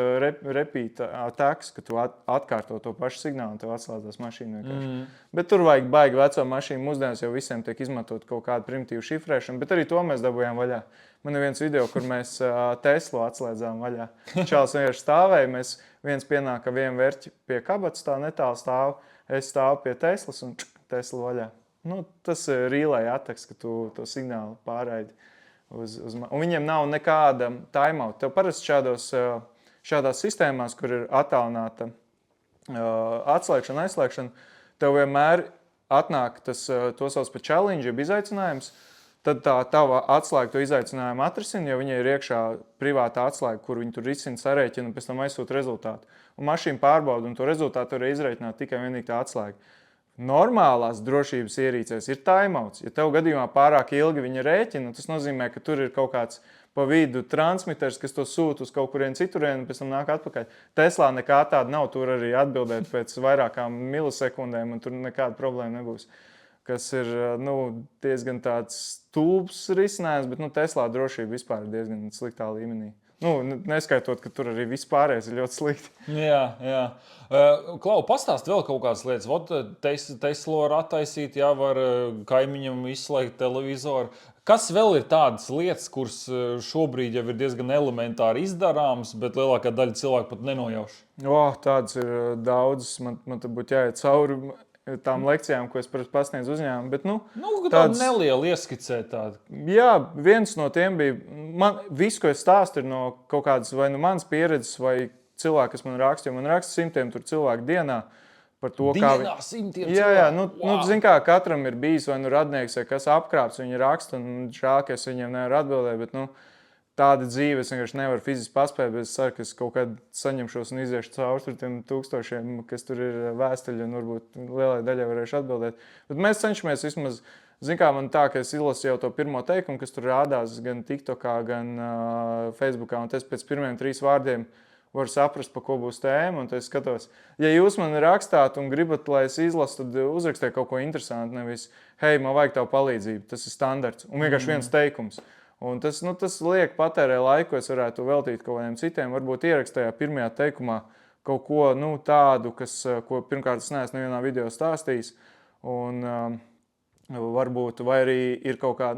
repeat attacks, ka tu atkārto to pašu signālu un tev atslēdzās mašīnu vienkārši. Bet tur vajag baigi veco mašīnu, mūsdienās jau visiem tiek izmantot kaut kādu primitīvu šifrēšanu, bet arī to mēs dabūjām vaļā. Man ir viens video, kur mēs Teslu atslēdzām vaļā. Čāls vienkārši stāvēja, mēs viens pienāk ar vienu vērķi pie kabatas, tā netālu stāv, es stāvu pie Teslas un Tesla vaļā. Tas ir relay attacks, ka tu to signālu pārraidi. Un viņiem nav nekāda timeout. Tev parasti šādās sistēmās, kur ir attālināta atslēgšana, aizslēgšana, tev vienmēr atnāk to sauc par challenge, jeb izaicinājums. Tad tā tava atslēga to izaicinājumu atrisina, jo viņai ir iekšā privāta atslēga, kur viņi tur risina, sarēķina un pēc tam aizsūta rezultātu. Un mašīna pārbauda, un to rezultātu var izreikināt tikai vienīgi tā atslēga. Normālās drošības ierīcēs ir timeouts. Ja tev gadījumā pārāk ilgi viņa rēķina, tas nozīmē, ka tur ir kaut kāds pa vidu transmiters, kas to sūta uz kaut kurien citurien un pēc tam nāk atpakaļ. Teslā nekā tāda nav, tur arī atbildēt pēc vairākām milisekundēm un tur nekāda problēma nebūs. Kas ir diezgan tāds stulbs risinājums, bet Teslā drošība vispār ir diezgan sliktā līmenī. Neskaitot, ka tur arī vispārējais ir ļoti slikti.
Jā. Klau, pastāst vēl kaut kādas lietas. Tesla var attaisīt, var kaimiņam izslēgt televizoru. Kas vēl ir tādas lietas, kuras šobrīd jau ir diezgan elementāri izdarāmas, bet lielākā daļa cilvēku pat nenojauš?
Tādas ir daudzas. Man tad būtu jāiet cauri tām lekcijām, ko es pasniedzu uzņēmumu. Bet,
tāda neliela ieskicē tāda.
Jā, viens no tiem bija, viss, ko es stāstu, ir no kaut kādas vai manas pieredzes, vai cilvēki, kas man raksta, jo man raksta simtiem tur cilvēku dienā par to,
dienā simtiem cilvēku?
Jā, zin kā, katram ir bijis vai radnieks, vai kas apkrāps, viņi raksta, un žēl, ka es viņiem nevaru atbildēt, bet, tāda dzīve, es vienkārši nevaru fiziski paspēt, bet es ceru, ka es kaut kad saņemšos un iziešu cauri tiem tūkstošiem, kas tur ir vēstuļi, un varbūt lielai daļai varēšu atbildēt. Bet mēs cenšamies vismaz, zin kā man tā, ka es izlasu jau to pirmo teikumu, kas tur rādās gan TikTokā, gan Facebookā, un es pēc pirmiem 3 vārdiem varu saprast, pa ko būs tēma, un tad es skatos. Ja jūs man rakstāt un gribat, lai es izlasu, tad uzrakstiet kaut ko interesantu, nevis, hei, man vajag tavu palīdzību, tas ir standarts, un vienkārši viens teikums. Un tas liek patērē laiku, es varētu veltīt kaut kādiem citiem, varbūt ierakstējā pirmajā teikumā kaut ko tādu, ko pirmkārt es neesmu nevienā video stāstījis, un varbūt, vai arī ir kaut kā,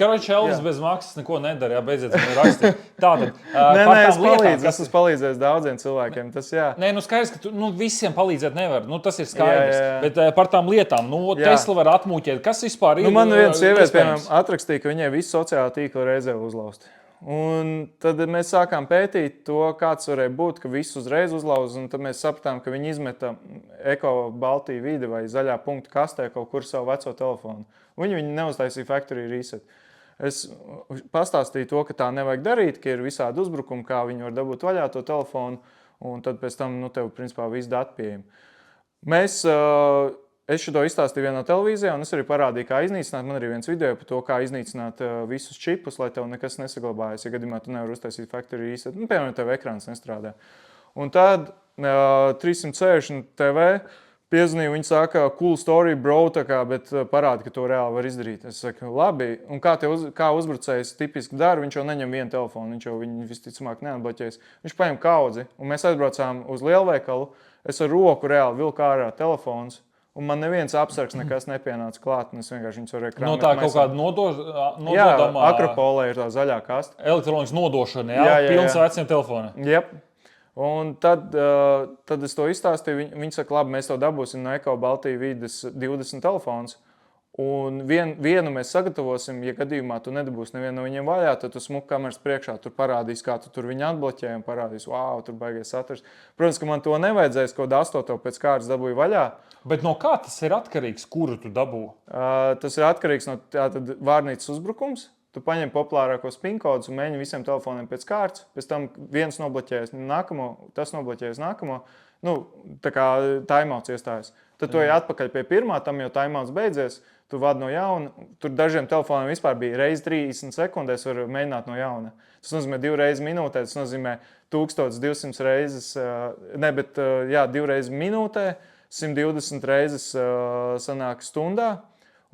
Karoči, Elvis bez maksas neko nedara, jā, beidziet man rakstīt. Tātad,
Nē, es palīdzu, tas palīdzēs daudziem cilvēkiem, tas jā.
Nē, skaidrs, ka tu visiem palīdzēt nevar, tas ir skaidrs, bet par tām lietām, Tesla var atmūķēt, kas vispār ir?
Man viena sieviete, piemēram, atrakstīja, ka viņai visu sociālā tīkla reizē uzlauzt. Un tad mēs sākām pētīt to, kāds varēja būt, ka visu uzreiz uzlauz, un tad mēs sapratām, ka viņi izmeta Eko Baltija vide vai zaļā punkta kastē kaut kur savu veco telefonu. Viņi neuztaisīja factory reset. Es pastāstīju to, ka tā nevajag darīt, ka ir visādi uzbrukumi, kā viņi var dabūt vaļā to telefonu, un tad pēc tam, tev, principā, viss dati pieejami. Es šo izstāstīju vienā televīzijā, un es arī parādīju, kā iznīcināt. Man arī viens video par to, kā iznīcināt visus čipus, lai tev nekas nesaglabājas. Ja gadījumā tu nevari uztaisīt factory reset, piemēram, tev ekrāns nestrādā. Un tad 360 TV piezvanīja, viņi saka, cool story, bro, bet parāda, ka to reāli var izdarīt. Es saku, labi, un kā uzbrucējs tipiski dara, viņš jau neņem vienu telefonu, viņš jau viņu visticamāk neatbloķēs. Viņš paņem kaudzi, un mēs aizbraucām uz lielveikalu, es ar roku reāli vilku ārā telefons. Un man neviens apsargs nekas nepienāca klāt, un es vienkārši viņus varēju krāmēt.
No tā kaut kāda nododamā...
Jā, Akropolē ir tā zaļā kaste.
Elektronikas nodošana, jā? Pilns veciem telefoniem.
Jep. Un tad es to izstāstīju, viņi saka, labi, mēs to dabūsim no Eko Baltija vides 20 telefons. Un vienu mēs sagatavosim, ja gadījumā tu nedabūsi nevienu no viņiem vaļā, tad tu smuki kameras priekšā, tur parādīs, kā tu tur viņu atbloķē un parādīs, wow, tur baigies saturs. Protams, ka man to nevajadzēs, ko 8. pēc kārtas dabūju vaļā.
Bet no kā tas ir atkarīgs, kuru tu dabū?
Tas ir atkarīgs no vārnīcas uzbrukums. Tu paņem populārākos pinkodus un mēģini visiem telefoniem pēc kārtas. Pēc tam viens nobloķējas nākamo, tas nobloķējas nākamo. Tā kā timeouts iestājas. Tad tu ej atpakaļ pie pirmā, tam jau timeouts beidzies. Tu vadi no jauna. Tur dažiem telefoniem vispār bija reizi 30 sekundēs var mēģināt no jauna. Tas nozīmē 2 reizes minūtē, tas nozīmē 1200 reizes, 2 reizes minūtē, 120 reizes sanāk stundā.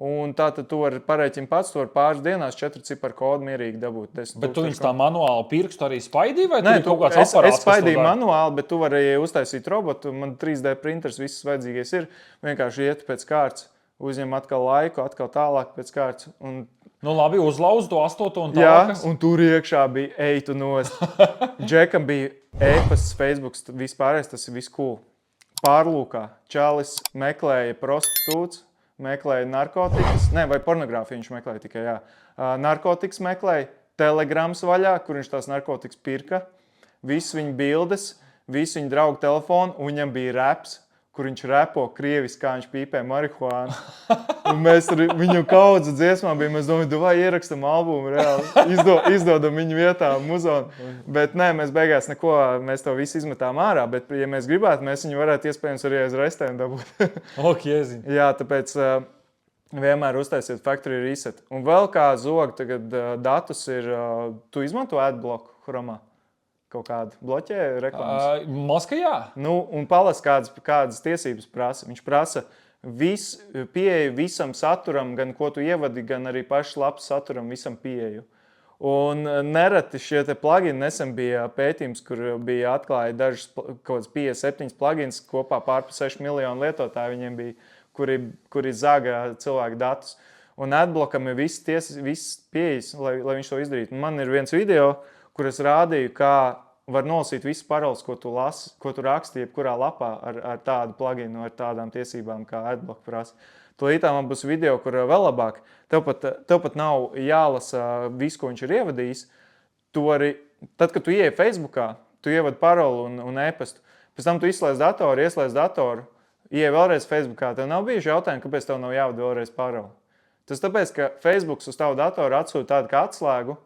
Un tātad tu vari pareiķināt pats, tu vari pāris dienās 4 ciparu kodu mierīgi dabūt.
Bet tu viņus tā manuāli pirkstu arī spaidīji, vai tur ir kaut kāds aparāts?
Es spaidīju manuāli, bet tu vari uztaisīt robotu. Man 3D printers, viss vajadzīgais ir. Vienkārši iet pēc kārtas, uzņem atkal laiku, atkal tālāk pēc kārtas. Un...
labi, uzlauzu to 8. un
tālākas. Jā, un tur iekšā bija eitu nost. Džekam bija e-pasts, Facebooks, vispārējais, tas ir viss cool. Pārlūkā čalis meklēja prostitūts. Meklēja narkotikas, vai pornogrāfiju viņš meklēja tikai, jā. Narkotikas meklēja, telegrams vaļā, kur viņš tās narkotikas pirka, viss viņa bildes, viss viņa draugu telefonu, un viņam bija raps, kur viņš repo krieviski, kā viņš pīpē marihuānu. Un mēs tur viņu kaudzu dziesmā bija, mēs domājam, vai ierakstam albumu reāli, izdodam viņu vietā muzonu. Bet nē, mēs beigās neko, mēs to visu izmetām ārā, bet ja mēs gribētu, mēs viņu varētu iespējams arī aiz restēm dabūt. Jā, tāpēc vienmēr uztaisiet factory reset. Un vēl kā zog tagad datus ir, tu izmanto adblock Chromā? Kaut kādu bloķē reklāmas?
Maska, jā.
Un palas kādas tiesības prasa. Viņš prasa pieeju visam saturam, gan ko tu ievadi, gan arī pašu lapas saturam visam pieeju. Un nereti šie te plugini, nesen bija pētījums, kur bija atklāja dažas kaut kāds 57 plugins, kopā pārpa 6 miljonu lietotāju viņiem bija, kuri zaga cilvēku datus. Un adblockam ir viss pieejas, lai viņš to izdarītu. Un man ir viens video, kur es rādīju, kā var nolasīt visu paroles, ko tu lasi, ko tu raksti jebkurā lapā ar tādu pluginu, ar tādām tiesībām, kā adblock prasa. Tūlītā man būs video, kur vēl labāk. Tev pat nav jālasa visu, ko viņš ir ievadījis. Tad, kad tu ieej Facebookā, tu ievadi paroli un e-pastu. Pēc tam tu ieslēdz datoru, ieej vēlreiz Facebookā. Tev nav bijuši jautājumi, kāpēc tev nav jāvada vēlreiz paroli. Tas tāpēc, ka Facebooks uz tavu datoru atsūta tādu kā atslēgu,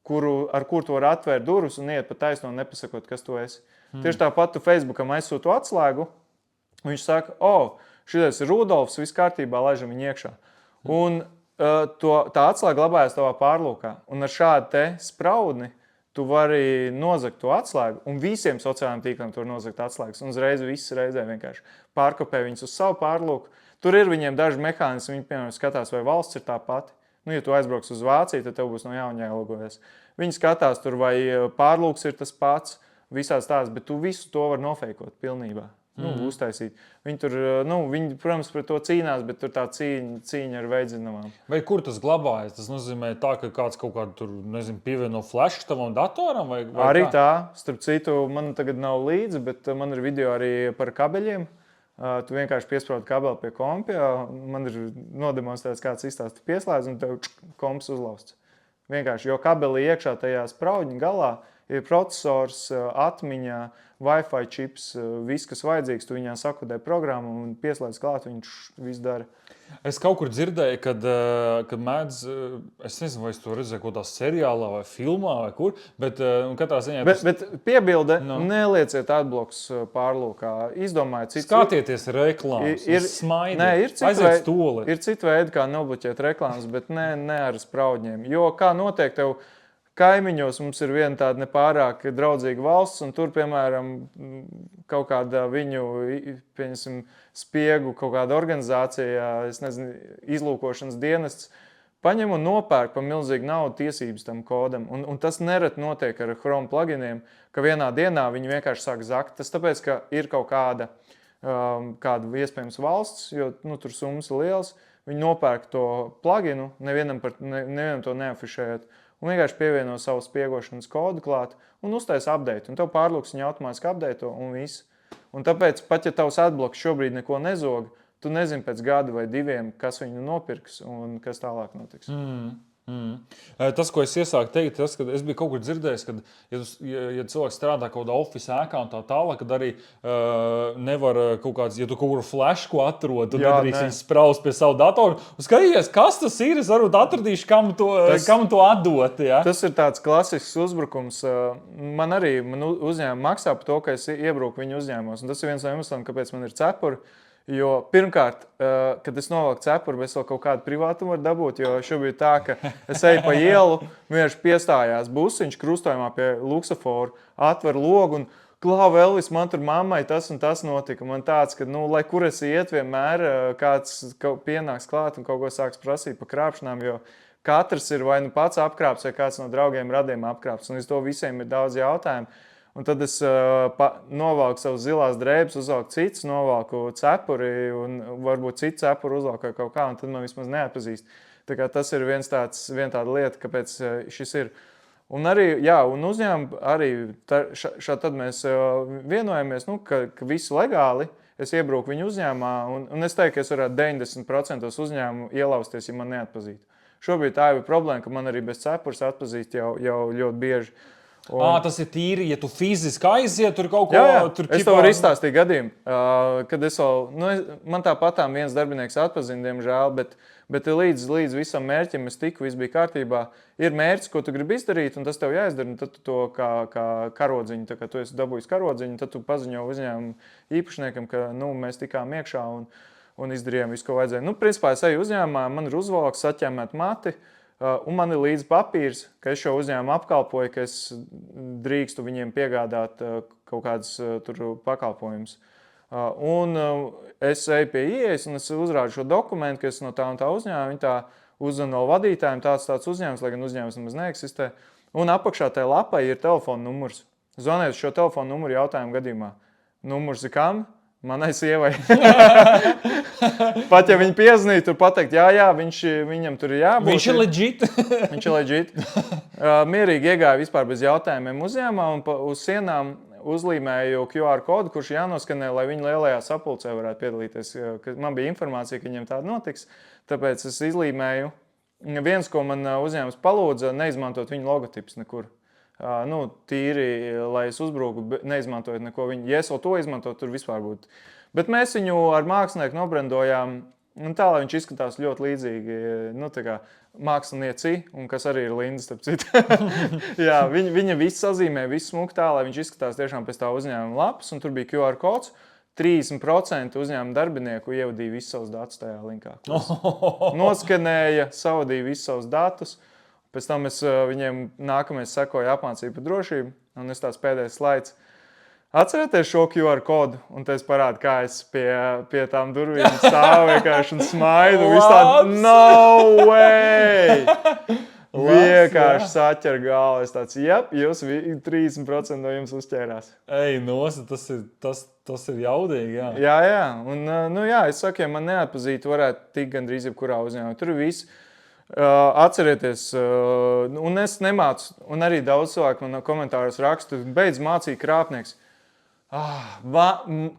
ar kuru tu vari atvērt durvis un iet pa taisno un nepasakot, kas tu esi. Tieši tāpat tu Facebookam aizsūtu atslēgu, un viņš saka, šitais ir Rudolfs, viss kārtībā, laižam viņu iekšā. Un tā atslēga glabājas tavā pārlūkā. Un ar šādu te spraudni tu vari nozagt to atslēgu, un visiem sociālajiem tīkliem tu vari nozagt atslēgas. Un uzreiz viss reizē vienkārši pārkopē viņus uz savu pārlūku. Tur ir viņiem daži mehānismi, viņi, piemēram, skatās, vai valsts ir tā pati. Nu, ja tu aizbrauks uz Vāciju, tad tev būs no jauna jālogojas. Viņi skatās tur, vai pārlūks ir tas pats, visās tās, bet tu visu to var nofeikot pilnībā. Uztaisīt. Viņi, protams, par to cīnās, bet tur tā cīņa ar veidzinamām.
Vai kur tas glabājas? Tas nozīmē tā, ka kāds kaut kādu tur, pievieno flash tavam datoram? Vai
arī tā. Starp citu, man tagad nav līdzi, bet man ir video arī par kabeļiem. Tu vienkārši piesprādi kabeli pie kompja, man ir nodemonstrēts, kāds izstāsts pieslēdz, un tev komps uzlausts. Vienkārši, jo kabeli iekšā tajā spraudņa galā ir procesors, atmiņa, Wi-Fi čips, viss, kas vajadzīgs, tu viņā sakodē programmu un pieslēdz klāt, viņš viss dara.
Es kaut kur dzirdēju, kad mēdz, es nezinu, vai es to redzēju kaut kādā seriālā vai filmā vai kur, bet katrā ziņā...
Bet piebilde, nelieciet atbloks pārlūkā, izdomājiet citu...
Skatieties reklāmas, smaidi, aiziet stoli.
Ir citi veidi, kā nobloķēt reklāmas, bet ne ar spraudņiem, jo kā notiek tev... Kaimiņos mums ir viena tāda nepārāk draudzīga valsts, un tur, piemēram, kaut kāda viņu, pieņemsim, spiegu kaut kāda organizācija, es nezinu, izlūkošanas dienests, paņem un nopērk par milzīgu naudu tiesības tam kodam. Un tas nereti notiek ar Chrome pluginiem, ka vienā dienā viņi vienkārši sāk zakt. Tas tāpēc, ka ir kaut kāda iespējams valsts, jo tur summas ir liels, viņi nopērk to pluginu, nevienam to neafišējot. Un vienkārši pievieno savu spiegošanas kodu klāt un uztais update. Un tev pārlūks viņu automātiski updato un viss. Un tāpēc, pat ja tavs adbloks šobrīd neko nezog, tu nezini pēc gada vai diviem, kas viņu nopirks un kas tālāk notiks.
Tas, ko es iesāku teikt, tas, ka es biju kaut kur dzirdējis, ka, ja cilvēks strādā kaut kādā office ēkā un tā tālāk, kad arī nevar kaut kāds, ja tu kaut kur flashku atrod, tu nedrīkst viņu spraust pie savu datoru. Un skatījies, kas tas ir, es varbūt atradīšu, kam to atdot. Ja?
Tas ir tāds klasisks uzbrukums. Man uzņēmumi maksā par to, ka es iebruku viņu uzņēmumos. Un tas ir viens no iemesliem, kāpēc man ir cepuri. Jo pirmkārt, kad es novelku cepuri, es vēl kaut kādu privātumu varu dabūt, jo šobrīd tā, ka es eju pa ielu, vienkārši piestājās busiņš krustojumā pie luksaforu, atver logu un klāv Elvis, man tur mammai tas un tas notika. Man tāds, ka, lai kur es iet, vienmēr kāds pienāks klāt un kaut ko sāks prasīt par krāpšanām, jo katrs ir vai nu pats apkrāps vai kāds no draugiem radiem apkrāps, un uz to visiem ir daudz jautājumu. Un tad es novalku savus zilās drēbes, uzvalku citus, novalku cepuri un varbūt citu cepuri uzvalku kaut kā, un tad man vismaz neatpazīst. Tā kā tas ir viena tāda lieta, kāpēc šis ir. Un arī, un uzņēmumi arī, tad mēs vienojamies, ka visu legāli, es iebruku viņu uzņēmumā, un es teiktu, ka es varētu 90% uzņēmumu ielausties, ja man neatpazītu. Šobrīd tā ir problēma, ka man arī bez cepures atpazīst jau ļoti bieži.
Tas ir tīri, ja tu fiziski aiziet, tur kaut ko...
Jā. Es tev varu izstāstīt gadījumu, kad man tāpatām viens darbinieks atpazina, diemžēl, bet līdz visam mērķim es tiku, viss bija kārtībā. Ir mērķis, ko tu gribi izdarīt, un tas tev jāizdara, un tad tu to kā karodziņu, tā kā tu esi dabūjis karodziņu, tad tu paziņo uzņēmumu īpašniekam, ka mēs tikām iekšā un izdarījām visu, ko vajadzēja. Principā es eju uzņēmumā, man ir uzvalks, saķēmēt mati, un man ir līdzi papīrs, ka es šo uzņēmumu apkalpoju, ka es drīkstu viņiem piegādāt kaut kādas tur pakalpojumus. Un es eju pie ieejas un es uzrādu šo dokumentu, ka es no tā un tā uzņēmuma, viņi tā uzzvanu vēl vadītājiem, tāds uzņēmums, lai gan uzņēmums nemaz neeksistē. Un apakšā tajā lapai ir telefona numurs. Zvaniet šo telefonu numuru jautājumu gadījumā. Numurs ir kam? Manai sievai. Pat ja viņi piezvanīja, tur pateikt, viņam tur ir jābūt.
Viņš ir legit.
Viņš ir legit. Mierīgi iegāja vispār bez jautājumiem uzņēmumā un uz sienām uzlīmēju QR kodu, kurš jānoskanē, lai viņi lielajā sapulcē varētu piedalīties. Man bija informācija, ka viņiem tāda notiks, tāpēc es izlīmēju. Viens, ko man uzņēmums palūdza, neizmantot viņu logotipus nekur. Tīri, lai es uzbruku, neizmantojot neko viņu. Ja es vēl to izmantotu, tur vispār būtu. Bet mēs viņu ar mākslinieku nobrendojām Un tā, lai viņš izskatās ļoti līdzīgi tā kā mākslinieci, un kas arī ir Linda, starp citu. Jā, viņa visu sazīmē, visu smuku tā, lai viņš izskatās tiešām pēc tā uzņēmuma lapas, un tur bija QR kods. 30% uzņēmuma darbinieku ievadīja visus savus datus tajā linkā. Noskanēja, savadīja visus savus datus. Pēc tam es viņiem nākamais sekoju apmācību par drošību, un es tāds pēdējais slaids. Atcerieties šo QR kodu, un es parādu, kā es pie tām durvīm stāvu vienkārši un smaidu. Viss tāds, no way! Vienkārši saķer galvu. Es tāds, jūs 30% no jums uzķērās.
Ej, nosa, tas ir jaudīgi, jā.
Jā. Un, es saku, ja man neatpazītu, varētu tikt gandrīz jebkurā uzņēmumā. Tur ir viss. Atcerieties, un es nemācu, un arī daudz cilvēku man komentāros rakstu, beidz mācīt krāpnieks.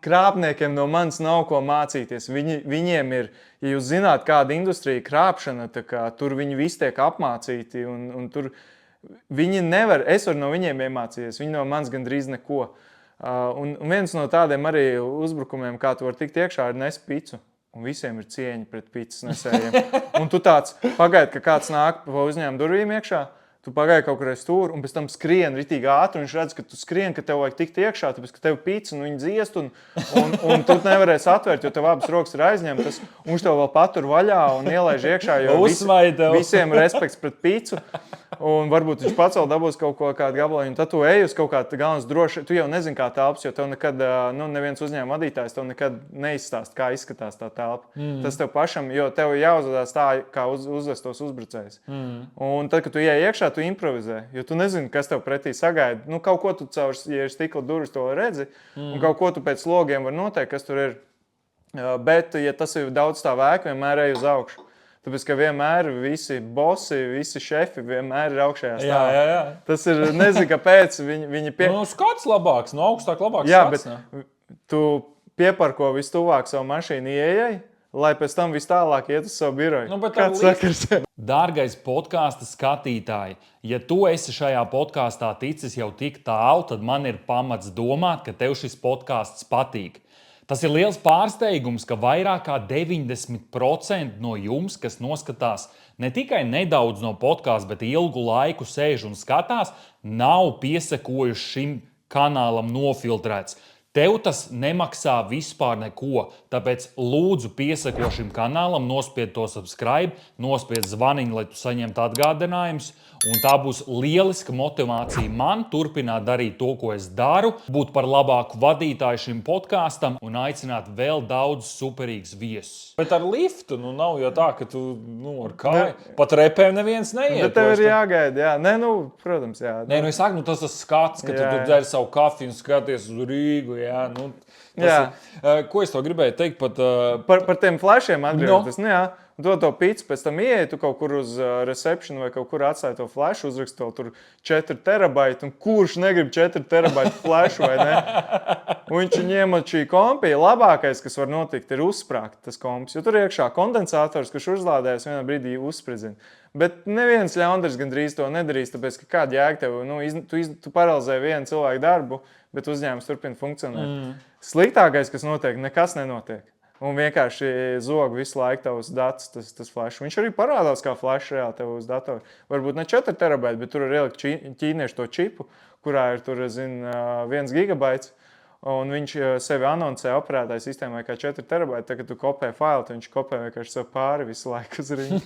Krāpniekiem no manis nav ko mācīties. Viņiem ir, ja jūs zināt, kāda industrija krāpšana, tur viņi visi tiek apmācīti. Un tur viņi nevar, es varu no viņiem iemācīties, viņi no manis gandrīz neko. Un viens no tādiem arī uzbrukumiem, kā tu vari tikt iekšā, ir nes picu. Un visiem ir cieņa pret picas nesējiem. Un tu tāds pagaidi, ka kāds nāk pa uzņēmumu durvīm iekšā, tu pagaidi kaut kur aiz stūri, un pēc tam skrien ritīgi ātri, un viņš redz, ka tu skrien, ka tev vajag tikt iekšā, tāpēc, ka tev pica, un viņi dziest, un tu nevarēsi atvērt, jo tev abas rokas ir aizņemtas, un viņš tev vēl patur vaļā un ielaiž iekšā, jo visiem ir respekts pret picu, un varbūt viņš pats vēl dabūs kaut ko kādu gabaliņu, un tad tu ej uz kaut kādu galvenais droši, tu jau nezini, kā telpas, jo tev nekad, neviens uzņēmuma vadītājs tev nekad neizstāst, kā izskatās tā telpa. Tas tev pašam, jo tev jāuzvedās tā, kā uzvest tos uzbrucējus. Un tad, kad tu ieej iekšā, tu improvizē, jo tu nezini, kas tev pretī sagaida. Kaut ko tu caur, ja ir stikla durvis, to redzi, un kaut ko tu pēc logiem var noteikt, kas tur ir. Bet, ja tas ir daudz tā vēka, vienmēr ej uz augšu. Tāpēc, ka vienmēr visi bosi, visi šefi vienmēr ir augšējā stāvā.
Jā.
Tas ir, nezinu, kāpēc viņi
Skats labāks, augstāk labāks
skats.
Jā,
bet tu pieparko vistuvāk savu mašīnu ieejai, lai pēc tam vis tālāk iet uz savu biroju. Kāds sakars?
Dārgais podkāsta skatītāji, ja tu esi šajā podkāstā ticis jau tik tālu, tad man ir pamats domāt, ka tev šis podkāsts patīk. Tas ir liels pārsteigums, ka vairāk kā 90% no jums, kas noskatās ne tikai nedaudz no podkāsta, bet ilgu laiku sēž un skatās, nav piesekojuši šim kanālam Nofiltrēts. Tev tas nemaksā vispār neko, tāpēc lūdzu piesako šim kanālam, nospied to subscribe, nospied zvaniņu, lai tu saņemtu atgādinājumus. Un tā būs lieliska motivācija man turpināt darīt to, ko es daru, būt par labāku vadītāju šim podkāstam un aicināt vēl daudz superīgus viesus. Bet ar liftu nav jau tā, ka tu ar kāju pat repēm neviens neiet.
Bet tev ir jāgaida, jā. Nē, protams, jā.
Nē, es saku, tas skats, ka tu tur dzer savu kafiju un skaties uz Rīgu, jā. Ko es to gribēju teikt
par tiem flashiem atgriežoties? Jā. To pīci pēc tam ieeja, tu kaut kur uz reception vai kaut kur atstāja to flashu, uzrakst to tur 4 terabaiti, un kurš negrib 4 terabaitu flashu, vai ne? Un viņš ņēma šī kompija, labākais, kas var notikt, ir uzsprāgt tas kompis, jo tur iekšā kondensators, kurš uzlādējas vienā brīdī uzspridzina. Bet neviens ļaundars gandrīz to nedarīs, tāpēc, ka kāda jēga tev, tu paralizē vienu cilvēku darbu, bet uzņēmums turpina funkcionēt. Sliktākais, kas notiek, nekas nenotiek. Un vienkārši zog visu laiku tavus datus, tas flash. Viņš arī parādās kā flash reāli tev uz datoru. Varbūt ne 4 terabaiti, bet tur ir ielikt ķīniešu to čipu, kurā ir 1 gigabaits. Un viņš sevi anoncē operētāju sistēmai kā 4 terabaiti. Tad, kad tu kopē failu, tad viņš kopē vienkārši sev pāri visu laiku uz rīņu.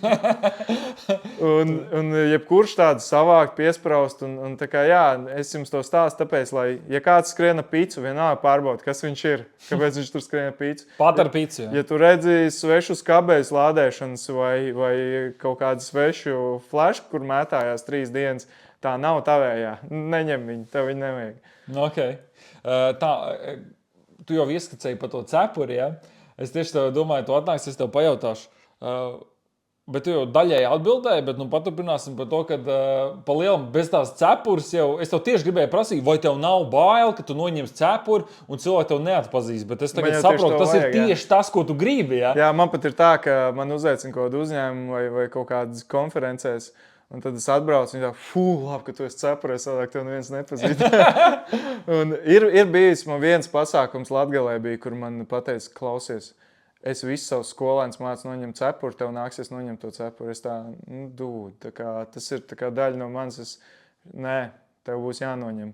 un jebkurš tādu savākt, piespraust. Un tā kā, jā, es jums to stāstu tāpēc, lai, ja kāds skriena pīcu, vienalga pārbaud, kas viņš ir, kāpēc viņš tur skriena pīcu.
Pat ar pīcu, jā.
Ja tu redzi svešus kabēļus lādēšanas vai kaut kādu svešu flash, kur mētājās 3 dienas, tā nav tavējā. Neņem viņu, tev viņu nevajag.
Okay. Tu jau ieskicēji par to cepuri, ja? Es tieši domāju, tu atnāksi, es tev pajautāšu. Bet tu jau daļēji atbildēji, bet paturpināsim par to, ka pa lielam bez tās cepures jau, es tev tieši gribēju prasīt, vai tev nav bail, ka tu noņems cepuri un cilvēki tev neatpazīst, bet es tagad saprotu, tas ir tieši tas, ko tu gribi, ja? Jā,
man pat ir tā, ka man uzaicina kaut kādu uzņēmumu vai kaut kādas konferencēs. Un tad es atbraucu, un viņa tā, labi, ka tu esi cepurē, savādāk tev neviens nepazīst. Un ir bijis man viens pasākums Latgalē, kur man pateica, klausies, es visu savus skolēnus mācu noņemt cepuri, tev nāksies noņemt to cepuri. Es tā, tas ir tā kā daļa no manis. Nē, tev būs jānoņem.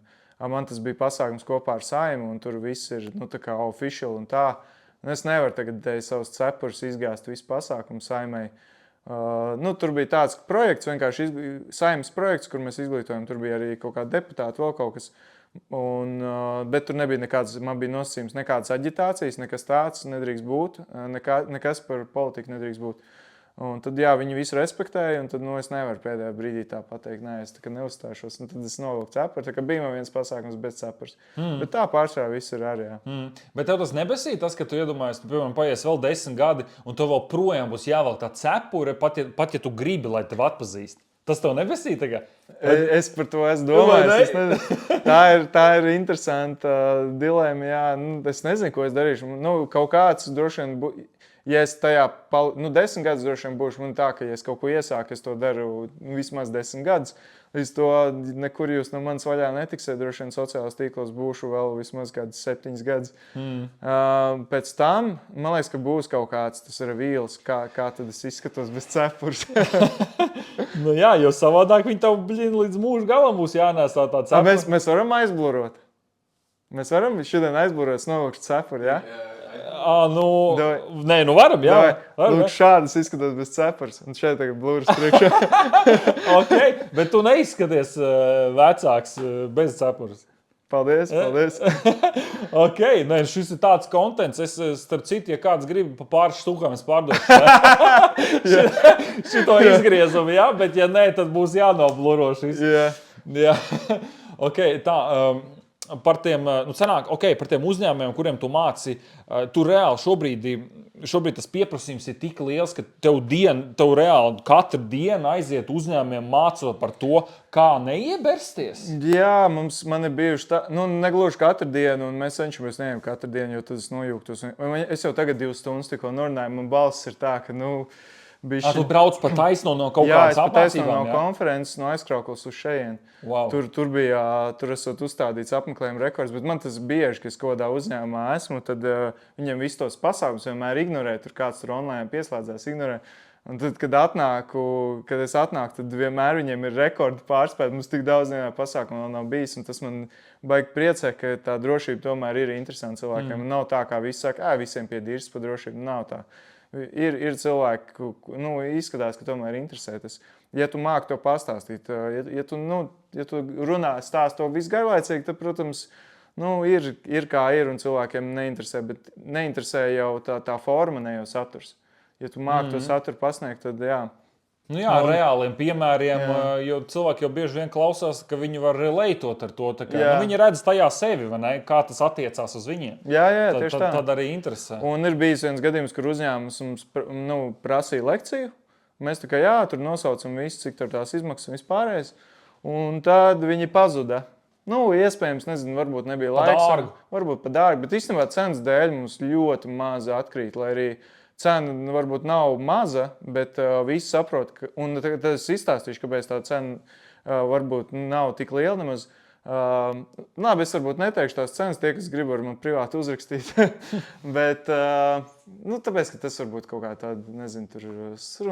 Man tas bija pasākums kopā ar Saimu, un tur viss ir tā kā official un tā. Un es nevaru tagad savus cepurus izgāzt visu pasākumu Saimai. Tur bija tāds projekts, vienkārši Saimas projekts, kur mēs izglītojam. Tur bija arī kaut kāda deputāta, vēl kaut kas. Bet tur nebija nekāds, man bija nosacījums, nekādas aģitācijas, nekas tāds nedrīkst būt, nekas par politiku nedrīkst būt. Un tad, viņi visu respektēja, un tad, es nevaru pēdējā brīdī tā pateikt, nē, es tā kā neuzstāšos, un tad es novilku cepuri, tā kā bija man viens pasākums bez cepures. Bet tā pārsvarā viss ir arī, jā.
Bet tev tas nebesīja tas, ka tu iedomājies, piemēram, paies vēl 10 gadi, un tev vēl projām būs jāvelk tā cepure, pat ja tu gribi, lai tev atpazīst. Tas tev nebesīja tagad?
Es par to esmu domājis. Tā ir interesanta dilēma, jā. Es nezinu, ko es darīšu. Kaut kāds droši vien ja es tajā 10 gadus droši vien būšu, man tā, ka ja es kaut ko iesāku, es to daru vismaz 10 gadus. Līdz to nekur jūs no manas vaļā netiksiet. Droši vien sociālās tīklos būšu vēl vismaz kādus 7 gadus. Pēc tam, man liekas, ka būs kaut kāds tas revīls, kā tad es izskatos bez cepures.
Jā, jo savādāk viņi tev līdz mūža galam būs jānēsā tā cepure.
Mēs varam aizblurot. Mēs varam šodien aizblurot, novilkt cepuri, jā?
Nē, varam, jā.
Lūk, šādas izskatās bez cepures. Un šeit tagad blūras priekšā.
Okay, bet tu neizskaties vecāks bez cepures.
Paldies.
Okay, šis ir tāds kontents. Es, starp citu, ja kāds grib pa pāris stūkām, es pārdošu. Šito izgriezumu, jā, bet ja nē, tad būs jānobluro šis. Jā. Okay, tā... Par tiem uzņēmumiem, kuriem tu māci, tu reāli šobrīd tas pieprasījums ir tik liels, ka tev reāli katru dienu aiziet uzņēmumiem mācot par to, kā neiebersties.
Jā, man ir bijuši tā, negluži katru dienu, un mēs cenšamies neejam katru dienu, jo tad es nojūgtos. Es jau tagad 2 stundas tikko norunāju, man balss ir tā, ka,
Tu brauc pa taisno no kaut kādas apmācībām,
jā? Jā, es pa taisno no konferences, no Aizkrauklas uz šejien.
Wow.
Tur esot uzstādīts apmeklējuma rekords, bet man tas bieži, ka es kaut kādā uzņēmumā esmu, tad viņiem visus tos pasākumus vienmēr ignorē, tur kāds tur online pieslēdzās, ignorē. Un tad, kad es atnāku, tad vienmēr viņiem ir rekordi pārspēt. Mums tik daudz pasākumu vēl nav bijis, un tas man baigi priecē, ka tā drošība tomēr ir interesanta cilvēkiem. Nav tā, kā visi saka, visiem pie dirs pa drošību. Nav tā. Ir cilvēki, izskatās, ka tomēr interesē tas. Ja tu māki to pastāstīt, ja tu runā, stāst to visu garlaicīgi, tad, protams, ir kā ir un cilvēkiem neinteresē, bet neinteresē jau tā forma, ne jau saturs. Ja tu māki to saturu pasniegt, tad jā.
Ar reāliem piemēriem, jo cilvēki jau bieži vien klausās, ka viņi var relatēt ar to. Viņi redz tajā sevi, vai ne? Kā tas attiecās uz viņiem.
Jā, tieši tā.
Tad arī interesē.
Un ir bijis viens gadījums, kur uzņēmums mums prasīja lekciju. Mēs tur nosaucam visu, cik tur tās izmaksas un vispārējais. Un tad viņi pazuda. Iespējams, nezinu, varbūt nebija laiks. Varbūt pa dārgu, bet īstenībā cenas dēļ mums ļoti maz atkrīt, lai arī cena varbūt nav maza, bet visi saprot, un tad es izstāstīšu, kāpēc tā cena varbūt nav tik liela nemaz. Labi, es varbūt neteikšu tās cenas, tie, kas grib, var man privāti uzrakstīt. Bet, tāpēc, ka tas varbūt kaut kā tāda, nezinu, tur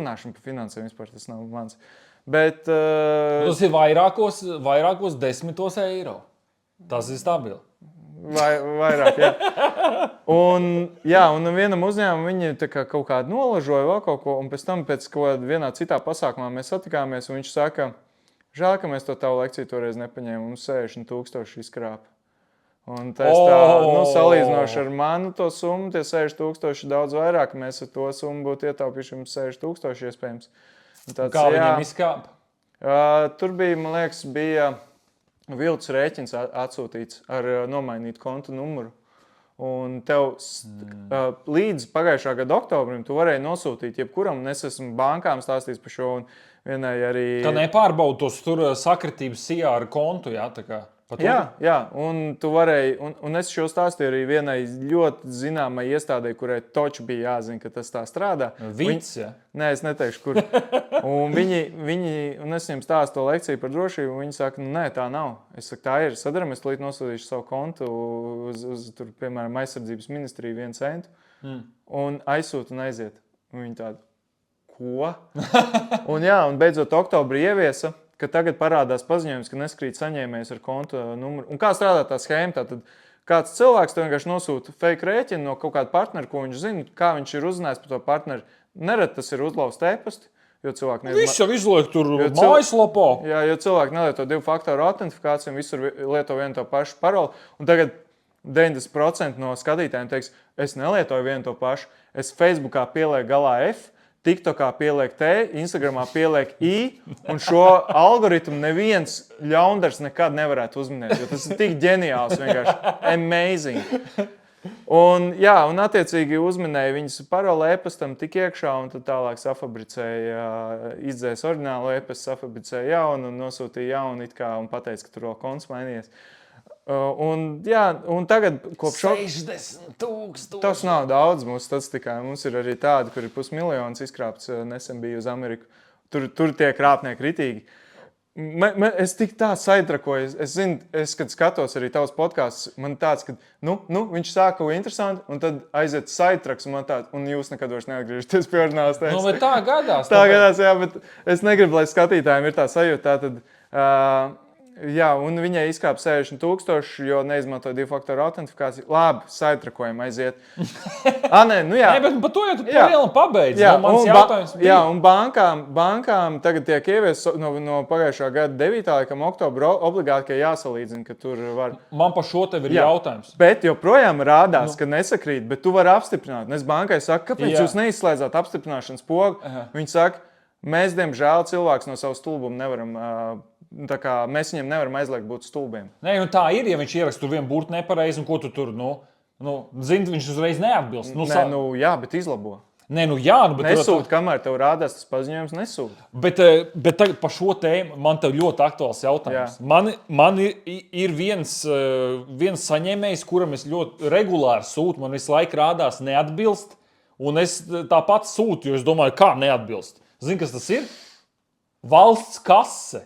runāšana par finansēm vispār, tas nav mans. Bet...
Tas ir vairākos 10 eiro. Tas ir stabili.
Vairāk, jā. Un vienam uzņēmumam viņi kaut kādu nolažoja vēl kaut ko, un pēc tam pēc vienā citā pasākumā mēs satikāmies, un viņš saka, žēl, ka mēs to tavu lekciju toreiz nepaņēmām, mums 60,000 izkrāpa. Un tas salīdzinoši ar manu to summu, tie 60,000 daudz vairāk, mēs ar to summu būtu ietaupījuši mums 60,000 iespējams.
Kā viņiem izkāpa?
Tur bija, man liekas, viltus rēķins atsūtīts ar nomainītu kontu numuru. Un tev līdz pagājušā gada oktobrim tu varēji nosūtīt jebkuram, un es esmu bankām stāstījis par šo, un vienai arī...
Ka nepārbaudu tos tur sakritības sijā ar kontu, jā, tā kā?
Jā, un tu varēji, un es šo stāstīju arī vienai ļoti zināmai iestādē, kurai toči bija jāzina, ka tas tā strādā.
Vits, jā?
Nē, es neteikšu, kur. Un un es viņiem stāstu to lekciju par drošību, un viņi saka, nē, tā nav. Es saku, tā ir, sadaramies, līdz nosūtīšu savu kontu uz piemēram, aizsardzības ministriju 1 centu. un aizsūt un aiziet. Un viņi tādi, ko? un beidzot oktobrī ieviesa, ka tagad parādās paziņojums, ka neskrīt saņēmējs ar konta numuru. Un kā strādā tā schēma? Tātad kāds cilvēks tev vienkārši nosūta fake rēķinu no kaut kāda partnera, ko viņš zina, kā viņš ir uzzinājis par to partneri. Nerad tas ir uzlaust e-pasti, jo cilvēki
Viss jau izliek tur mājaslapā.
Jā, jo cilvēki nelieto 2-faktoru autentifikāciju, visur lieto vienu to pašu paroli. Un tagad 90% no skatītājiem teiks, es nelietoju vienu to pašu. Es Facebookā pielieku galā F, TikTokā pieliek T, Instagramā pieliek I, un šo algoritmu neviens ļaundars nekad nevarētu uzminēt, jo tas ir tik ģeniāls, vienkārši amazing. Un attiecīgi uzminēja viņas paroli e-pastam tik iekšā, un tad tālāk safabricēja, izdzēs oriģinālu e-pastu, safabricēja jaunu un nosūtīja jaunu it kā un pateica, ka tur vēl konts mainījies. Un tagad kopš
60,000.
Tas nav daudz mūsu statistikā. Mums ir arī tādi, kur ir 500,000 izkrāpts, nesen biju uz Ameriku. Tur tie krāpnieki ritīgi. Es tik tā saitrakoju. Es zinu, kad skatos arī tavus podkastus, man tāds, ka viņš sāka kaut ko interesantu, un tad aiziet saitraks, un jūs nekad vairs neatgriežaties pie oriģinālas tēmas.
Bet tā gadās.
Tā gadās, jā, bet es negribu, lai skatītājiem ir tā sajūta. Un viņai izkāpa 60,000, jo neizmantoja 2-faktoru autentifikāciju. Labi, saitrakojumu aiziet.
Bet par to jau tu palielam pabeidz.
Un bankām tagad tiek ieviests no pagājušā gada 9. oktobra obligāti, ka jāsalīdzina, ka tur var.
Man par šo tev ir jautājums.
Bet joprojām rādās, ka nesakrīt, bet tu vari apstiprināt. Un es bankai saku, kāpēc jūs neizslēdzāt apstiprināšanas pogu? Viņi saka, mēs, diemžēl, cilvēks no savu stulbumu nevaram. Mēs viņam nevaram aizliegt būt stulbiem.
Nē, tā ir, ja viņš ieraksta tur vienu burtu nepareizi, un ko tu tur, zini, viņš uzreiz neatbilst.
Bet izlabo.
Bet
nesūt, kamēr tev rādās tas paziņojums, nesūt.
Bet tagad par šo tēmu man tev ļoti aktuāls jautājums. Man ir viens saņēmējs, kuram es ļoti regulāri sūtu, man visu laiku rādās neatbilst, un es tāpat sūtu, jo es domāju, kā neatbilst. Zini, kas tas ir? Valsts kase.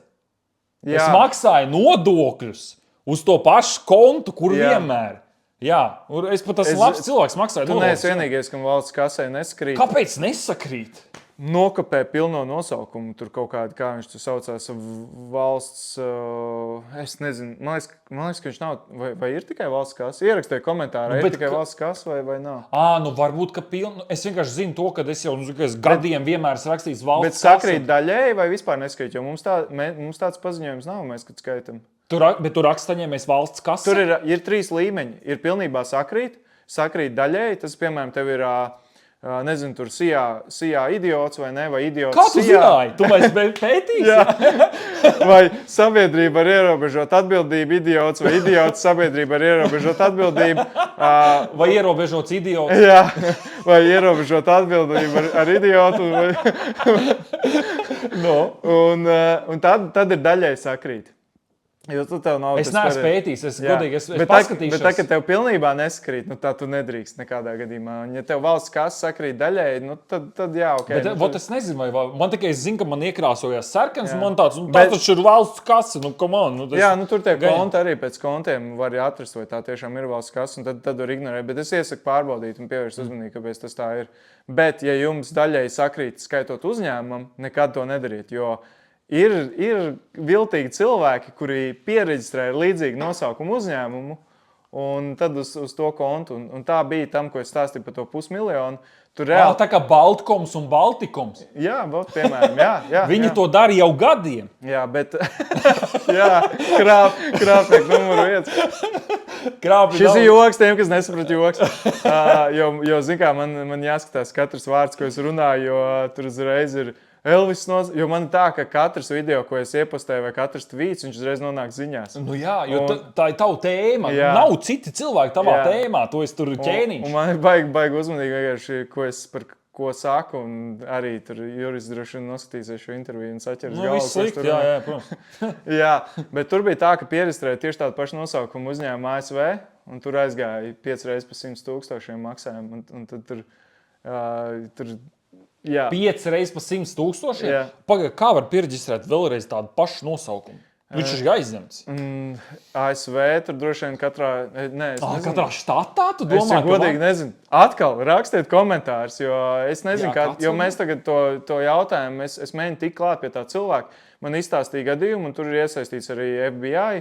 Jā. Es maksāju nodokļus uz to pašu kontu, kur vienmēr. Jā, es pat esmu labs cilvēks, maksāju nodokļus.
Tu neesi vienīgais, kam valsts kasē nesakrīt.
Kāpēc nesakrīt?
Nokopē pilno nosaukumu, tur kaut kādi, kā viņš tur saucās, valsts, es nezinu, man liekas, ka viņš nav, vai ir tikai valsts kasa? Ierakstīja komentārā, ir tikai valsts kasa vai nav?
Varbūt, ka pilno, es vienkārši zinu to, ka es jau gadiem vienmēr esmu rakstījis valsts
kasa. Bet sakrīt daļēji vai vispār neskrīt, jo mums tāds paziņojums nav, mēs, kad skaitam.
Bet tu raksti saņēmējs valsts kasa?
Tur ir 3 līmeņi, ir pilnībā sakrīt daļēji, tas, piemēram, tev ir... nezinu, tur sijā idiots vai ne, vai idiots
Kā tu zināji? Tu vairs pētīsi?
Vai sabiedrība ar ierobežot atbildību idiots, vai idiots sabiedrība ar ierobežot atbildību.
Vai ierobežots idiots?
Jā, vai ierobežot atbildību ar idiotu. Un tad ir daļai sakrīt. Jo tu tev nav
es neesmu pētījis, es godīgi
bet
paskatīšos.
Bet tā, ka tev pilnībā neskrīt, tā tu nedrīkst nekādā gadījumā. Un ja tev valsts kasa sakrīt daļēji, tad jā, ok.
Bet es nezinu, vai man tikai zinu, ka man iekrāsojās sarkans, un man tāds, taču ir valsts kasa, come on.
Tur tie konti arī pēc kontiem var atrast, vai tā tiešām ir valsts kasa, un tad var ignorēt. Bet es iesaku pārbaudīt un pievērst uzmanību, kāpēc tas tā ir. Bet, ja jums daļēji sakrīt skaitot uzņēmumam, nekad to nedariet, jo ir viltīgi cilvēki, kuri piereģistrē līdzīgu nosaukumu uzņēmumu, un tad uz to kontu. Un tā bija tam, ko es stāstīju par to 500,000. Tur reāli...
Tā kā Baltikoms un Baltikums.
Jā, piemēram, jā.
Viņi to dara jau gadiem.
Jā, bet... krāpnieki numuru 1. Šis ir joks tiem, kas nesaprat joks. Jo zin kā, man jāskatās katrs vārds, ko es runāju, jo tur uzreiz ir... Elvis jo man tā, ka katrs video, ko es iepostēju, vai katrs tvīts, viņš uzreiz nonāk ziņās.
Jā, jo tā ir tava tēma. Nav citi cilvēki tavā tēmā, to es tur ķēniņš.
Un man ir baigi uzmanīgi vienkārši, par ko saku, un arī tur Juris droši vien noskatīsies šo interviju un saķers galvu.
Viss slikti, jā, protams.
Jā, bet tur bija tā, ka pieregistrēja tieši tādu pašu nosaukumu uzņēmumu ASV, un tur aizgāja 5 reizes pa 100,000 maksājumu, un tad tur Jā.
5 reizes pa 100,000? Pagaid, kā var pieregistrēt vēlreiz tādu pašu nosaukumu? Viņš ir aizņemts.
ASV tur droši vien katrā... Nē, es nezinu.
Katrā štatā tu
Es
domā,
jau godīgi nezinu. Atkal rakstiet komentārus, jo es nezinu, jo mēs tagad to jautājumu, es mēģinu tikt klāt pie tā cilvēka. Man izstāstīja gadījumu, un tur ir iesaistīts arī FBI,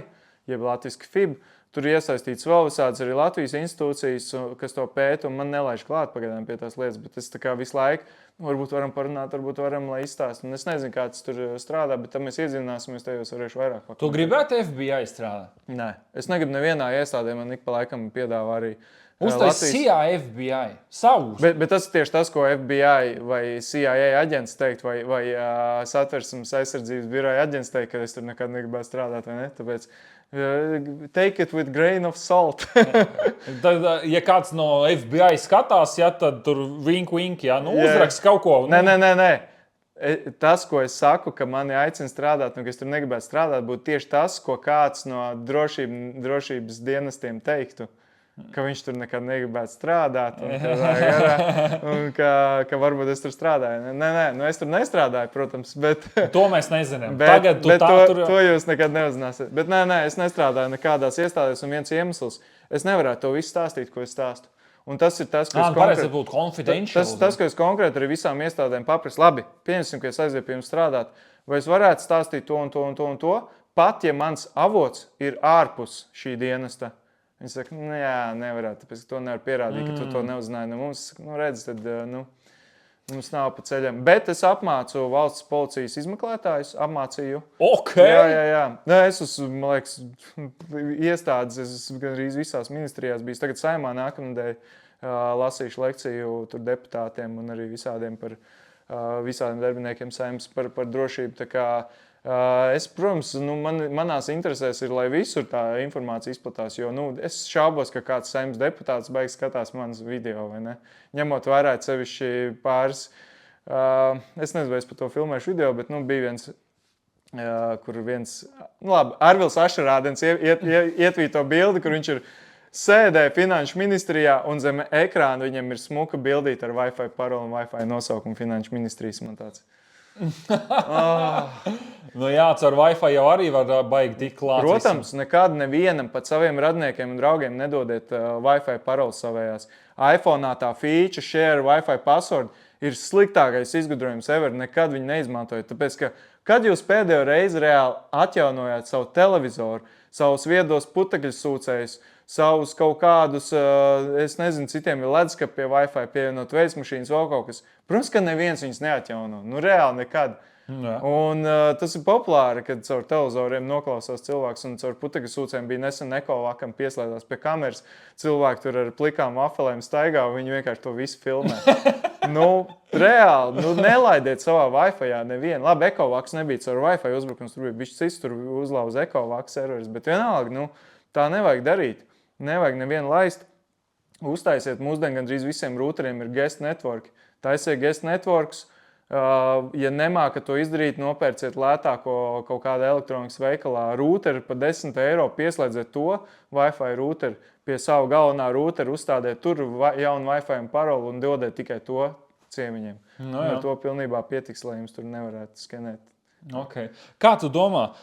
jeb latviski FIB. Tur ir iesaistīts vēl visādas arī Latvijas institūcijas, kas to pēta, un man nelaiž klāt pagaidām pie tās lietas, bet es tā kā visu laiku, varbūt varam parunāt, varbūt varam, lai izstāst. Un es nezinu, kā tas tur strādā, bet tam mēs iedzināsimies, tajos varēšu vairāk pakomentēt.
Tu gribētu FBI strādāt?
Nē, es negribu nevienā iestādē, man ik pa laikam piedāvā arī
Uztais CIA FBI, savus.
Bet tas ir tieši tas, ko FBI vai CIA aģents teikt, vai Satversmes aizsardzības biroja aģents teikt, ka es tur nekad negribētu strādāt, vai ne? Tāpēc take it with grain of salt.
Tad, ja kāds no FBI skatās, ja, tad tur vink, ja, uzrakst kaut ko.
Nē. Tas, ko es saku, ka mani aicina strādāt, un ka es tur negribētu strādāt, būtu tieši tas, ko kāds no drošības dienestiem teiktu. Ka viņš tur nekad negribētu strādāt, un ka varbūt es tur strādāju. Nē, es tur nestrādāju, protams, bet...
To mēs nezinām. Tagad
to jūs nekad neuzzināsiet. Bet nē, es nestrādāju nekādās iestādēs, un viens iemesls, es nevarētu to visu stāstīt, ko es stāstu. Un tas ir tas, kas ko es konkrēti arī visām iestādēm paprasu. Labi, pieņemsim, ka es aizietu pie jums strādāt, vai es varētu stāstīt to un to, pat ja mans avots ir ārpus šī dienesta. Viņi saka, jā, nevarētu, tāpēc to nevar pierādīt, ka tu to neuzzināji. Mums, redz, tad mums nav pa ceļam. Bet es apmācu valsts policijas izmeklētājus, apmācīju.
Ok!
Jā. Nē, es esmu, man liekas, iestādes, es esmu gan arī visās ministrijās bijis. Tagad Saeimā nākamnedēļ lasīšu lekciju tur deputātiem un arī visādiem darbiniekiem Saeimas par drošību. Tā kā es, protams, manās interesēs ir, lai visur tā informācija izplatās, jo es šaubos, ka kāds Saeimas deputāts beigas skatās manas video, vai ne? Ņemot vērā sevišķi pāris, es nezinu, vai es par to filmēšu video, bet bija viens, kur Arvils Ašarādens ietvīto bildi, kur viņš ir sēdē Finanšu ministrijā un zem ekrāna viņam ir smuka bildīta ar Wi-Fi paroli un Wi-Fi nosaukumu Finanšu ministrijas man tāds.
Jā, caur Wi-Fi jau arī var baigi tik klāt.
Protams, nekad nevienam, pat saviem radniekiem un draugiem nedodiet Wi-Fi paroles savējās. iPhone'ā tā feature, share Wi-Fi password ir sliktākais izgudrojums ever, nekad viņu neizmantojat. Tāpēc, ka, kad jūs pēdējo reizi reāli atjaunojāt savu televizoru, savus viedos putekļu sūcējus, savus kaut kādus, es nezinu, citiem ir leduskapi pie Wi-Fi, pievienot veidsmašīnas, vēl kaut kas. Protams, ka neviens viņus neatjauno. Reāli nekad. Jā. Un tas ir populāri, kad caur televizoriem noklausās cilvēks un caur putekļu sūcējiem bija nesen Ekovakam pieslēdzās pie kameras. Cilvēki tur ar plikām afelēm staigā, un viņi vienkārši to visu filmē. Reāli, nelaidiet savā Wi-Fi nevienu. Labi, Ekovaks nebija caur Wi-Fi uzbrukums, tur bija bišķi cits, tur uzlauz Ekovaks serveris, bet vienalga, tā nevajag darīt. Nevajag nevienu laist. Uztaisiet mūsdien gandrīz visiem routeriem ir guest network. Taisiet guest networks. Ja nemāka to izdarīt, nopērciet lētāko kaut kādā elektronikas veikalā routeri par 10 eiro, pieslēdziet to Wi-Fi routeri pie savu galvenā routeri, uzstādiet tur jaunu Wi-Fi un paroli un dodiet tikai to ciemiņiem. Ar to pilnībā pietiks, lai jums tur nevarētu skenēt.
Okay. Kā tu domā,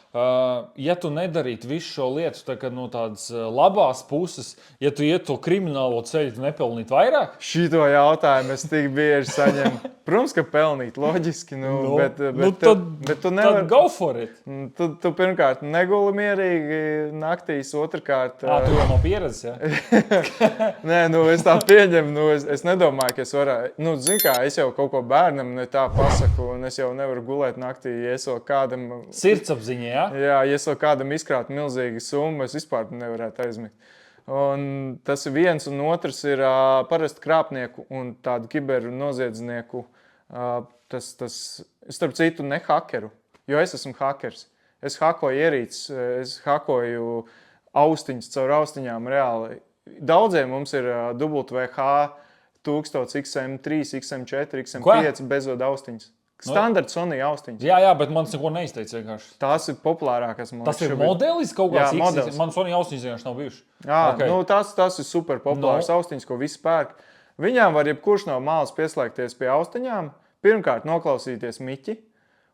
ja tu nedarītu visu šo lietu no tādas labās puses, ja tu iet to kriminālo ceļu, tu nepelnītu vairāk?
Šito jautājumu es tik bieži saņemu. Protams, ka pelnīt, loģiski, bet tu nevari...
Tad go for it.
Tu pirmkārt neguli mierīgi naktīs, otrkārt...
Tu jau nav pieredzes, ja?
Nē, es tā pieņemu, es nedomāju, ka es varētu... Zini kā, es jau kaut ko bērnam tā pasaku, un es jau nevaru gulēt naktī, ja es vēl kādam...
Sirdsapziņa, ja?
Jā, ja es vēl kādam izkrātu milzīgi summu, es vispār nevarētu aizmigt. Un tas ir viens, un otrs ir parasti krāpnieku un tādu kiberu noziedznieku. Starp citu, ne hakeru, jo es esmu hakers. Es hakoju ierīces, es hakoju austiņas caur austiņām reāli. Daudziem mums ir WH1000, XM3, XM4, XM5 bezvadu austiņas. Standarts Sony austiņas.
Jā, bet man neko neizteica vienkārši.
Tās ir populārākās.
Tas ir modelis kaut kāds? Jā, modelis. Man Sony austiņas vienkārši nav bijuši.
Jā, okay. Tas ir super populārs austiņas, ko visi pērk. Viņām var jebkurš no malas pieslēgties pie austiņām. Pirmkārt, noklausīties miķi.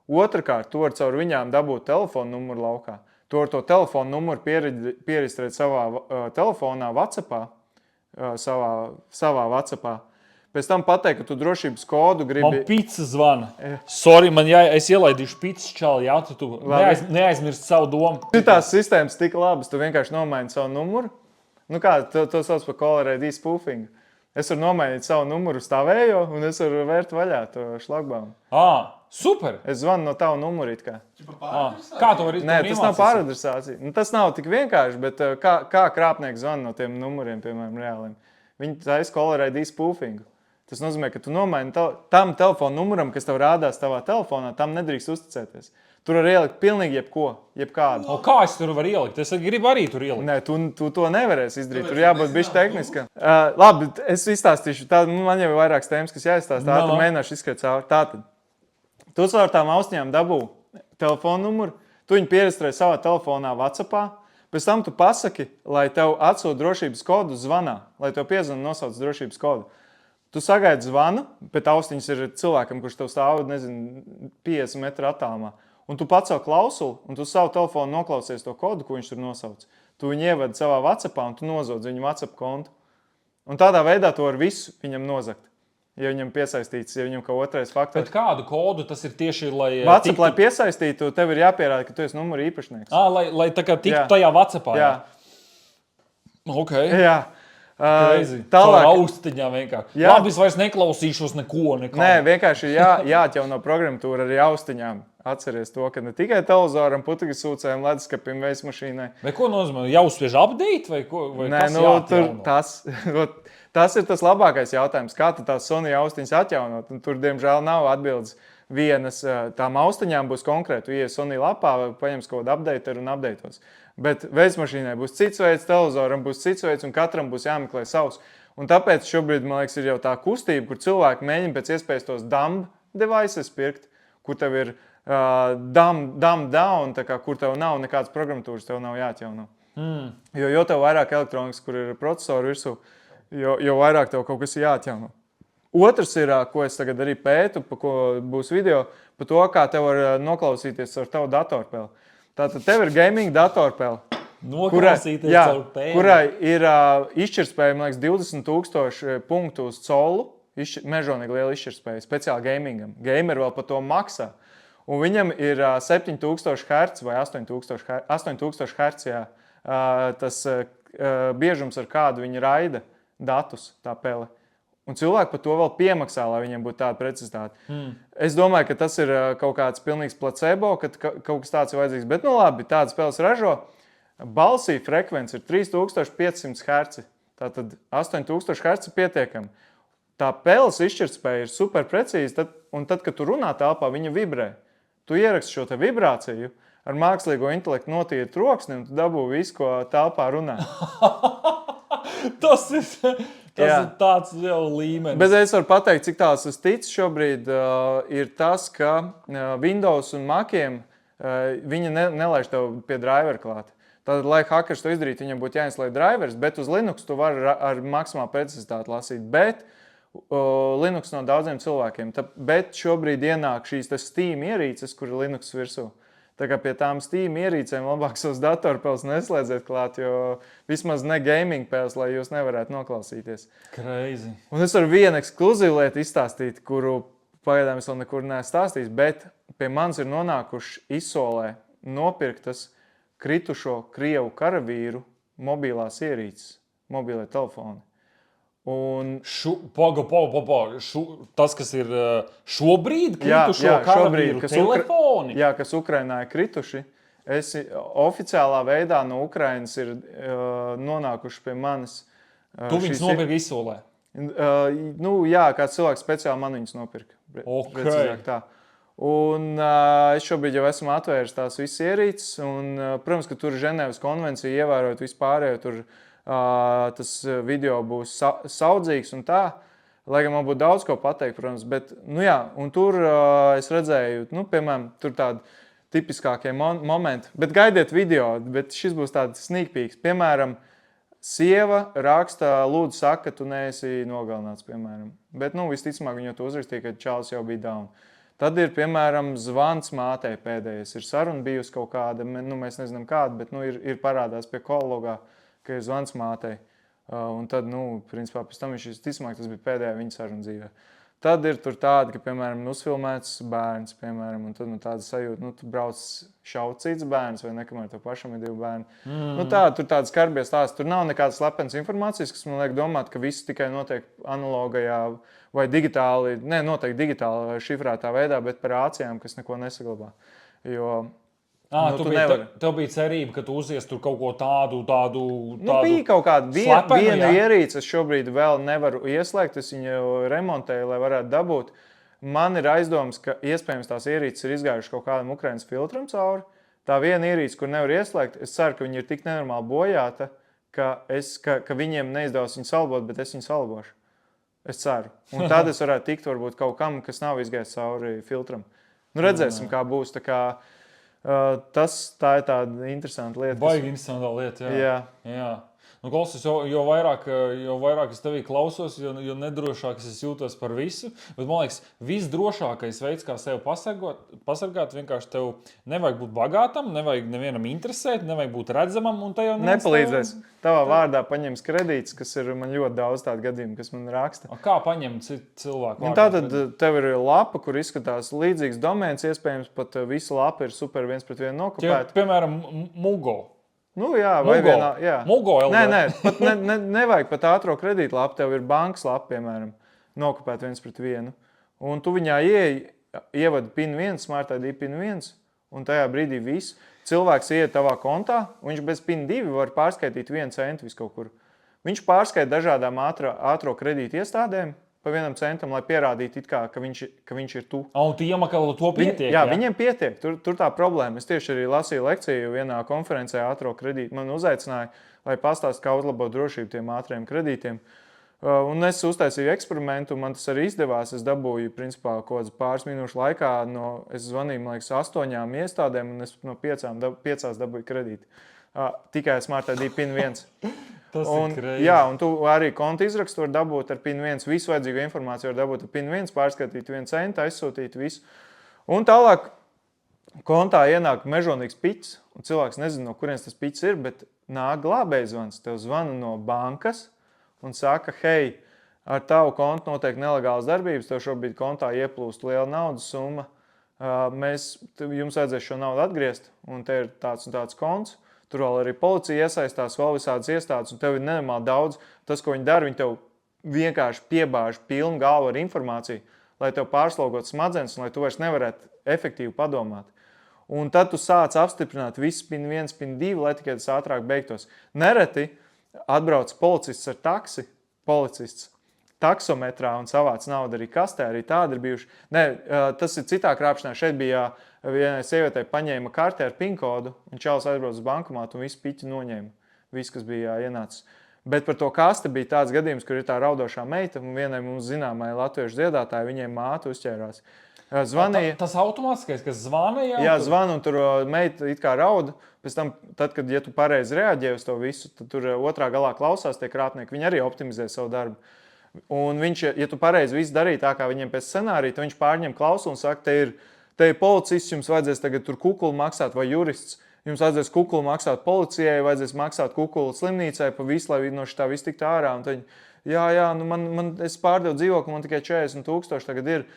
Otrakārt, tu var caur viņām dabūt telefonu numuru laukā. Tu ar to telefonu numuru pieristrēt savā telefonā, WhatsAppā, savā WhatsAppā. Pēc tam pateikt, ka tu drošības kodu
Man
gribi.
pizza zvana. Sorry, es ielaidīšu pizzas čali, jā, tu neaizmirst savu domu.
Šitās sistēmas tik labas, tu vienkārši nomaini savu numuru. Nu kā, to sauc par caller ID spoofing. Es varu nomainīt savu numuru stāvējo, un es varu vērt vaļā to šlagbaumu.
Super!
Es zvanu no tavu numuru it kā.
Kā tu vari
Nē, tas nav pāradresācija. Nu, tas nav tik vienkārši, bet kā krāpnieks zvana no tiem numuriem, piemēram, reāliem. Viņi taisa caller ID spoofingu. Tas nozīmē, ka tu nomaini tam telefonu numuram, kas tev rādās tavā telefonā, tam nedrīkst uzticēties. Tur var ielikt pilnīgi jebkādu.
O, kā es tur varu ielikt? Es gribu arī tur ielikt.
Nē, tu to nevarēsi izdarīt. Tur jābūt bišķi tehniskam. Labi, es izstāstīšu. Man jau ir vairākas tēmas, kas jāizstāsta. Tātad mēģināšu izskriet cauri. Tātad, tu caur tām austiņām dabū telefonu numuru, tu viņu pieregistrē savā telefonā WhatsAppā, pēc tam tu pasaki, lai tev atsūta drošības kodu zvanā, lai tev piezvana nosauc drošības kodu. Tu sagaidi zvanu, bet austiņas ir cilvēkam, kurš tev stāv, 50 metru attālumā. Un tu pacel klausuli, un tu savu telefonu noklausies to kodu, ko viņš tur nosauc. Tu viņu ievadi savā WhatsAppā, un tu nozodz viņu WhatsApp kontu. Un tādā veidā tu var visu viņam nozagt. Ja viņam piesaistīts, ja viņam kā otrais faktors.
Bet kādu kodu tas ir tieši, lai...
WhatsApp, lai piesaistītu, tev ir jāpierāda, ka tu esi numura īpašnieks.
Lai tā kā tiktu tajā WhatsAppā.
Jā.
Ok.
Jā.
Tālāk austiņā vienkārši. Jā. Labi, es vairs neklausīšos neko.
Nē, vienkārši jāatjauno programmatūra arī austiņām. Atceries to, ka ne tikai televizoram, putekļu sūcējiem, leduskapim, veismašīnai.
Vai ko nozīmē? Jāuzspiež update vai ko? Vai
nē, tas ir tas labākais jautājums. Kā tu tās Sony austiņas atjaunot? Un tur, diemžēl, nav atbildes vienas. Tām austiņām būs konkrēti. Tu ies Sony lapā, paņems kaut kādu updateru un updateos. Bet veismašīnai būs cits veids, televizoram būs cits veids un katram būs jāmeklē savs. Un tāpēc šobrīd, man liekas, ir jau tā kustība, kur cilvēki mēģina pēc iespējas tos dumb devices pirkt, kur tev ir dumb down, kur tev nav nekādas programmatūras, tev nav jāatjauno. Jo tev vairāk elektronikas, kur ir procesori virsū, jo vairāk tev kaut kas jāatjauno. Otrs ir, ko es tagad arī pētu, pa ko būs video, par to, kā tev var noklausīties ar tavu datorpeli. Tātad tev ir gaming datorpele, kurai ir izšķirtspēja, man liekas, 20,000 punktu uz colu, mežonīgi liela izšķirtspēja, speciāli gamingam. Gameri vēl par to maksā. Un viņam ir 7,000 Hz vai 8,000 Hz, tas biežums, ar kādu viņi raida datus, tā pele. Un cilvēki par to vēl piemaksā, lai viņiem būtu tāda precizitāte. Es domāju, ka tas ir kaut kāds pilnīgs placebo, ka kaut kas tāds ir vajadzīgs. Bet, labi, tādas spēles ražo. Balsī frekvence ir 3,500 Hz. Tātad 8,000 Hz ir pietiekami. Tā peles izšķirtspēja ir super precīza, un tad, kad tu runā telpā, viņa vibrē. Tu ieraksti šo te vibrāciju, ar mākslīgo intelektu notīri troksni, un tu dabū visu, ko telpā runā.
Tas ir tāds jau līmenis.
Bet es varu pateikt, cik tās es ticu šobrīd, ir tas, ka Windows un Maciem viņi nelaiž tev pie drivera klāt. Tad, lai hackers to izdarītu, viņam būtu jāinstalē drivers, bet uz Linux tu vari ar maksimālu precizitāti lasīt. Bet Linux no daudziem cilvēkiem. Bet šobrīd ienāk šīs Steam ierīces, kur ir Linux virsū. Tā kā pie tām Steam ierīcēm labāk savus datorpeles neslēdziet klāt, jo vismaz ne gaming peles, lai jūs nevarētu noklausīties.
Crazy.
Un es varu vienu ekskluzīvu lietu izstāstīt, kuru pagaidām es vēl nekur neesmu stāstījis, bet pie manis ir nonākuši izsolē nopirktas kritušo Krievu karavīru mobilās ierīces, mobilie telefoni. Un
tas, kas ir šobrīd kritušo karavīru telefoni?
Kas Ukrainā ir krituši. Oficiālā veidā no Ukrainas ir nonākuši pie manis.
Tu viņus nopirki izsolē?
Kāds cilvēks speciāli man viņus nopirka.
Okay.
Un es šobrīd jau esmu atvēris tās visas ierīces. Un, protams, ka tur ir Ženēvas konvencija, ievērojot vispārējo tur. Tas video būs saudzīgs un tā, lai gan man būtu daudz ko pateikt, protams, bet, un tur es redzēju, piemēram, tur tādi tipiskākie momenti, bet gaidiet video, bet šis būs tāds sneak peeks. Piemēram, sieva raksta, lūdzu saka, ka tu neesi nogalināts, piemēram, bet, visticamāk, viņa to uzrakstīja, ka čalis jau bija down. Tad ir, piemēram, zvans mātei pēdējais. Ir saruna bijusi kaut kāda, mēs nezinām kāda, bet ir parādās pie kologā, ka ir zvans mātei. Un tad, principā, pēc tam viņš visticamāk, tas bija pēdējā viņa saruna dzīvē. Tad ir tur tādi, ka, piemēram, uzfilmēts bērns, piemēram, un tad tāda sajūta, tu brauc šaut cits bērns, vai nekamēr tev pašam ir 2 bērni. Tur tādas skarbie stāsti. Tur nav nekādas slepenas informācijas, kas man liek domāt, ka viss tikai notiek analogajā vai digitāli, noteikti digitāli vai šifrētā veidā, bet par ācijām, kas neko nesaglabā. Jo
Tev bija cerība, ka tu uzies tur kaut ko tādu.
Bija kaut kāda viena ierīce, es šobrīd vēl nevaru ieslēgt, es viņu remontēju, lai varētu dabūt. Man ir aizdoms, ka iespējams tās ierīces ir izgājušas kaut kādam Ukrainas filtram cauri. Tā viena ierīce, kur nevar ieslēgt, es ceru, ka viņa ir tik nenormāli bojāta, ka viņiem neizdevies viņu salabot, bet es viņu salabošu. Es ceru. Un tad es varētu tikt varbūt kaut kam, kas nav izgājis cauri filtram. Redzēsim, kā būs. Tā ir tāda interesanta lieta.
Baigi interesanta lieta, jā. Klausies, jo vairāk es tevī klausos, jo nedrošāk es jūtos par visu. Bet, man liekas, visdrošākais veids, kā sevi pasargāt, vienkārši tev nevajag būt bagātam, nevajag nevienam interesēt, nevajag būt redzamam. Un
nepalīdzēs. Tavā vārdā paņems kredītus, kas ir man ļoti daudz tādu gadījumu, kas man raksta.
Kā paņemt cilvēku vārdā?
Tātad tev ir lapa, kur izskatās līdzīgs domēns, iespējams pat visa lapa ir super 1:1 nokopēta.
Piemēram, Mugo.
Vai vienā, jā.
Mugo LV.
Pat nevajag pat ātro kredītlapu, tev ir bankas lapa, piemēram, nokopēt 1:1. Un tu viņā ievadi PIN 1, Smart ID PIN 1, un tajā brīdī viss. Cilvēks iet tavā kontā, un viņš bez PIN 2 var pārskaitīt 1 centu visu kaut kur. Viņš pārskaita dažādām ātro kredītu iestādēm pa 1 centam, lai pierādītu, ka viņš ir tu.
Un tu iemakā, to pietiek?
Jā, viņiem pietiek. Tur tā problēma. Es tieši arī lasīju lekciju vienā konferencē ātro kredītu. Man uzaicināja, lai pastāst, kā uzlabot drošību tiem ātriem kredītiem. Un es uztaisīju eksperimentu, man tas arī izdevās. Es dabūju, principā, kaut kāds pāris minūšu laikā. Es zvanīju, man liekas, 8 iestādēm, un es no 5 dabūju kredīti. Tikai Smart ID PIN 1. Un tu arī konta izrakstu var dabūt ar PIN 1. Visu vajadzīgo informāciju var dabūt ar PIN 1, pārskatīt 1 centu, aizsūtīt visu. Un tālāk kontā ienāk mežonīgs piķis, un cilvēks nezina, no kurienes tas piķis ir, bet nāk glābējzvans. Tev zvana no bankas un saka, hei, ar tavu kontu notiek nelegālas darbības, tev šobrīd kontā ieplūst liela naudas summa. Jums vajadzēs šo naudu atgriezt, un te ir tāds un tāds konts. Tur vēl arī policija iesaistās, vēl visādas iestādes, un tev ir nenormāli daudz. Tas, ko viņi dara, viņi tev vienkārši piebāž pilnu galvu ar informāciju, lai tev pārslogot smadzenes, un lai tu vairs nevarētu efektīvi padomāt. Un tad tu sāc apstiprināt visu PIN 1, PIN 2, lai tikai tas ātrāk beigtos. Nereti atbrauc policists ar taksi, policists taksometrā un savāc naudu arī kastē, arī tādi ir bijuši. Tas ir citā krāpšanā. Šeit bija vienai sievietei paņēma karti ar PIN kodu, un čalis aizbrauc uz bankomātu un visu piķi noņēma. Viss, kas bija ienācis. Bet par to kaste bija tāds gadījums, kur ir tā raudošā meita, un vienai mums zināmai latviešu dziedātāji, viņiem māte uzķērās. Zvanīja.
Tas automātiskais, kas zvana?
Jā, zvana, un tur meita it kā rauda. Pēc tam, ja tu pareizi reaģē uz to visu, tad tur otrā galā klausās tie krāpnieki. Viņi arī optimizē savu darbu. Un viņš, ja tu pareizi visu darīji tā, kā viņiem pēc scenārija, tad viņš pārņem klausuli un saka, te ir policists, jums vajadzēs tagad tur kukuli maksāt, vai jurists. Jums vajadzēs kukuli maksāt policijai, vajadzēs maksāt kukuli slimnīcai pa visu, lai no šitā viss tiktu ārā. Un tad, es pārdevu dzīvokli, man tikai 40,000 tagad ir.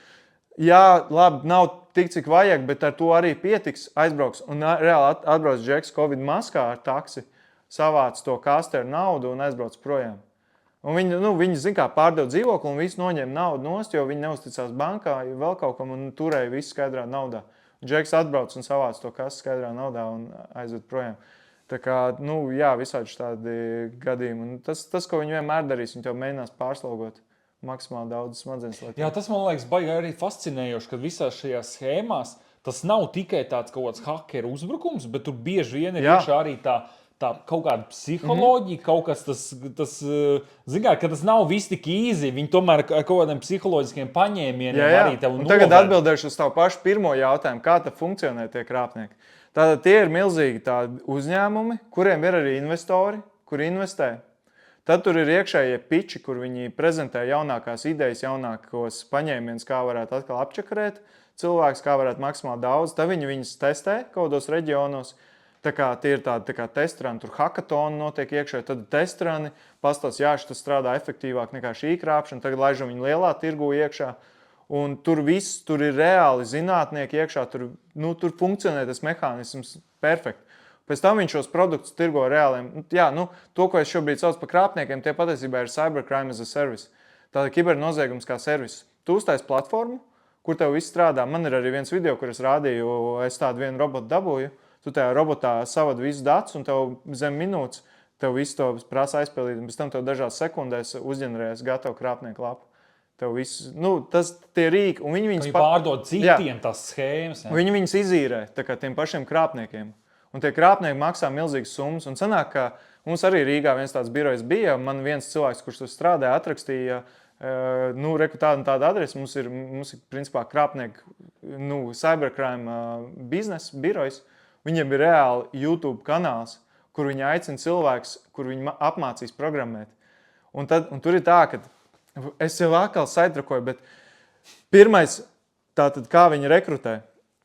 Jā, labi, nav tik, cik vajag, bet ar to arī pietiks, aizbrauks. Un reāli atbrauc Džeks Covid maskā ar taksi, savāc to kastu ar naudu un aizbrauc projām. Un viņi zin kā pārdeva dzīvokli un visi noņēma naudu nost, jo viņi neusticās bankā, vēl kaut kam un turēja visu skaidrā naudā. Džeks atbrauc un savāc to kastu skaidrā naudā un aizved projām. Tā kā, visādi tādi gadījumi. Un tas, ko viņi vienmēr darīs, viņi tev mēģinās pārslogot maksimāli daudz smadzenes.
Jā, tas man liekas baigi arī fascinējoši, ka visās šajās schēmās tas nav tikai tāds kaut kāds hakeru uzbrukums, bet tur bieži vien ir arī tā kaut kāda psiholoģija, kaut kas ka tas nav viss tik easy, viņi tomēr ar kaut kādiem psiholoģiskiem paņēmieniem arī tev noved.
Tagad atbildēšu uz tavu pašu pirmo jautājumu, kā tad funkcionē tie krāpnieki. Tātad tie ir milzīgi tādi uzņēmumi, kuriem ir arī investori, kuri investē. Tad tur ir iekšējie piči, kur viņi prezentē jaunākās idejas, jaunākos paņēmienus, kā varētu atkal apčakarēt cilvēks, kā varētu maksimāli daudz. Tad viņi viņus testē kaut kādos reģionos. Tā kā tie ir tādi testrani, tur hackathoni notiek iekšē, tad testrani pastāst, jā, šis strādā efektīvāk nekā šī krāpšana, tagad laižam viņu lielā tirgu iekšā. Un tur viss, tur ir reāli zinātnieki iekšā, tur funkcionē tas mehānisms perfekti. Pēc tam viņš šos produktus tirgo reāliem. Jā, to, ko es šobrīd saucu par krāpniekiem, tie patiesībā ir cybercrime as a service. Tāda kibernoziegums kā servis. Tu uztaisi platformu, kur tev viss strādā. Man ir arī viens video, kur es rādīju, es tādu vienu robotu dabūju. Tu tajā robotā savadi visus datus, un tev zem minūtes tev visu to prasa aizpildīt. Un pēc tam tev dažās sekundēs uzģenerēs gatavu krāpnieku lapu. Tev viss, tie rīki, un viņi
pārdod citiem tās schēmas. Jā.
Viņi viņus izīrē, tā kā tiem pašiem krāpniekiem. Un tie krāpnieki maksā milzīgas summas. Un sanāk, ka mums arī Rīgā viens tāds birojs bija. Man viens cilvēks, kurš tur strādāja, atrakstīja, tāda adrese. Mums ir principā krāpnieku, cybercrime biznesa birojs. Viņiem ir reāli YouTube kanāls, kur viņi aicina cilvēkus, kur viņi apmācīs programmēt. Un tur ir tā, ka es jau atkal saitrakoju, bet pirmais, tātad kā viņi rekrutē.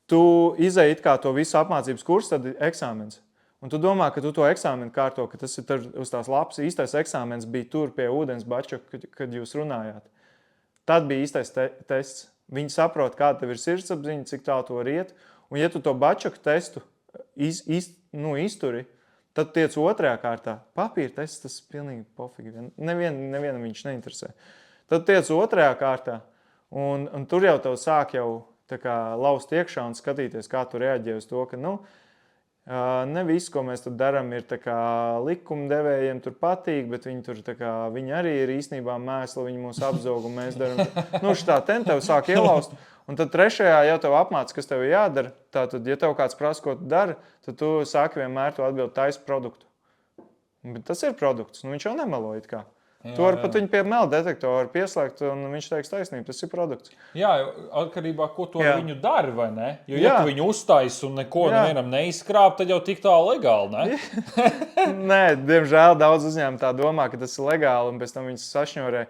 Tu izēji it kā to visu apmācības kursu, tad ir eksāmens. Un tu domā, ka tu to eksāmenu kārto, ka tas ir uz tās lapas. Īstais eksāmens bija tur pie ūdens bača, kad jūs runājāt. Tad bija īstais tests. Viņi saprot, kāda tev ir sirdsapziņa, cik tālu to var iet. Un ja tu to bačaku testu izturi, tad tiec otrajā kārtā. Papīra tests, tas ir pilnīgi pofīgi. Nevienam viņš neinteresē. Tad tiec otrajā kārtā, un tur jau tev sāk laust iekšā un skatīties, kā tu reaģē uz to, ka ne viss, ko mēs tur darām, ir likumdevējiem tur patīk, bet viņi arī ir īstenībā mēsli, viņi mūs apzog un mēs darām. Šitā tev sāk ielaust. Un tad trešajā jau tev apmāca, kas tev ir jādara. Tātad, ja tev kāds prasa, ko tu dari, tad tu sāki vienmēr to atbildi taisu produktu. Bet tas ir produkts, viņš jau nemelo it kā. Tu vari pat viņu pie mela detektora pieslēgt, un viņš teiks taisnību, tas ir produkts.
Jā, atkarībā, ko tu ar viņu dari, vai ne? Jo, ja tu viņu uztaisi un neko nevienam neizkrāp, tad jau tik tā legāli, ne?
Nē, diemžēl daudz uzņēmumu tā domā, ka tas ir legāli, un pēc tam viņas sašņorē.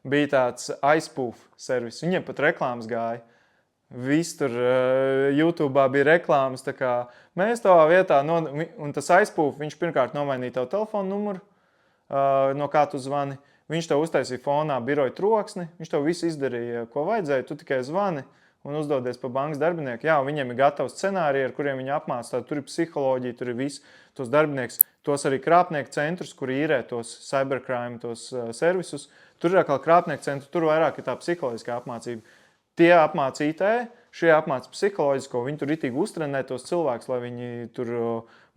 Bija tāds iSpoof servis, viņiem pat reklāmas gāja. Viss tur YouTube bija reklāmas, tā kā mēs tavā vietā, un tas iSpoof, viņš pirmkārt nomainīja tavu telefonu numuru, no kā tu zvani. Viņš tev uztaisīja fonā biroja troksni, viņš tev visu izdarīja, ko vajadzēja, tu tikai zvani un uzdodies pa bankas darbinieku. Jā, viņiem ir gatavs scenāriji, ar kuriem viņi apmāca, tur ir psiholoģija, tur ir viss tos darbinieks, tos arī krāpnieku centrus, kur īrē tos cybercrime, tos servisus. Tur ir atkal krāpnieku centri, tur vairāk ir tā psiholoģiskā apmācība. Tie apmāca IT, šie apmāca psiholoģisko, viņi tur ritīgi uztrenē tos cilvēkus, lai viņi tur